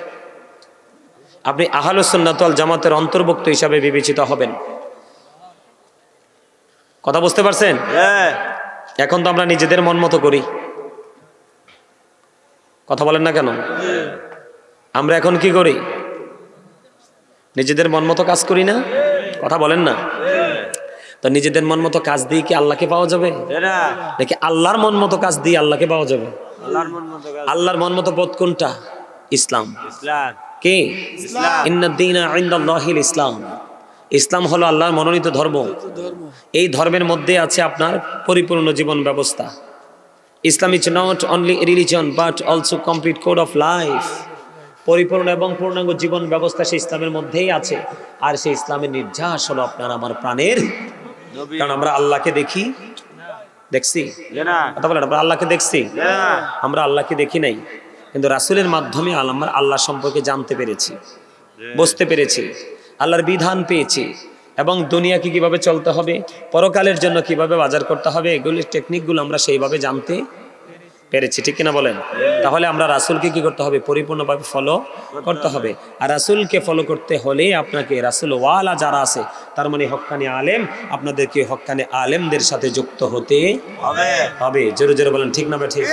আপনি আহলুস সুন্নাত ওয়াল জামাতের অন্তর্ভুক্ত হিসাবে বিবেচিত হবেন। কথা বুঝতে পারছেন? এখন তো আমরা নিজেদের মন মতো করি, কথা বলেন না কেন? আমরা এখন কি করি? নিজেদের মন মতো কাজ করি না? কথা বলেন না? তো নিজেদের মন মতো কাজ দিয়ে কি আল্লাহকে পাওয়া যাবে? নাকি আল্লাহর মন মতো কাজ দিয়ে আল্লাহকে পাওয়া যাবে? আল্লাহর মন মতো পথ কোনটা? ইসলাম। কে? ইন্নাদ-দীনা ইনদাল্লাহিল ইসলাম। ইসলাম হলো আল্লাহর মনোনীত ধর্ম। ধর্ম এই ধর্মের মধ্যে আছে আপনার পরিপূর্ণ জীবন ব্যবস্থা। Islam is not only religion but also complete code of life. পরিপূর্ণ এবং পূর্ণাঙ্গ জীবন ব্যবস্থা সেই ইসলামের মধ্যেই আছে। আর সেই ইসলামের নির্যাস হলো আপনার আমার প্রাণের। কারণ আমরা আল্লাহকে দেখি, দেখছি? কথা বলেন, আমরা আল্লাহকে দেখছি? আমরা আল্লাহকে দেখি নাই, কিন্তু রাসূলের মাধ্যমে আমরা আল্লাহ সম্পর্কে জানতে পেরেছি, বুঝতে পেরেছি, আল্লাহর বিধান পেয়েছি, এবং দুনিয়াকে কিভাবে চলতে হবে, পরকালের জন্য কিভাবে বাজার করতে হবে, এগুলির টেকনিকগুলো আমরা সেইভাবে জানতে পেরেছি, ঠিক কিনা বলেন? তাহলে আমরা রাসূলকে কি করতে হবে? পরিপূর্ণভাবে ফলো করতে হবে। আর রাসূলকে ফলো করতে হলে আপনাকে রাসূল ওয়ালা যারা আছে, তার মানে হক্কানি আলেম, আপনাদেরকে হক্কানি আলেমদের সাথে যুক্ত হতে হবে। জোরে জোরে বলেন, ঠিক না? ঠিক।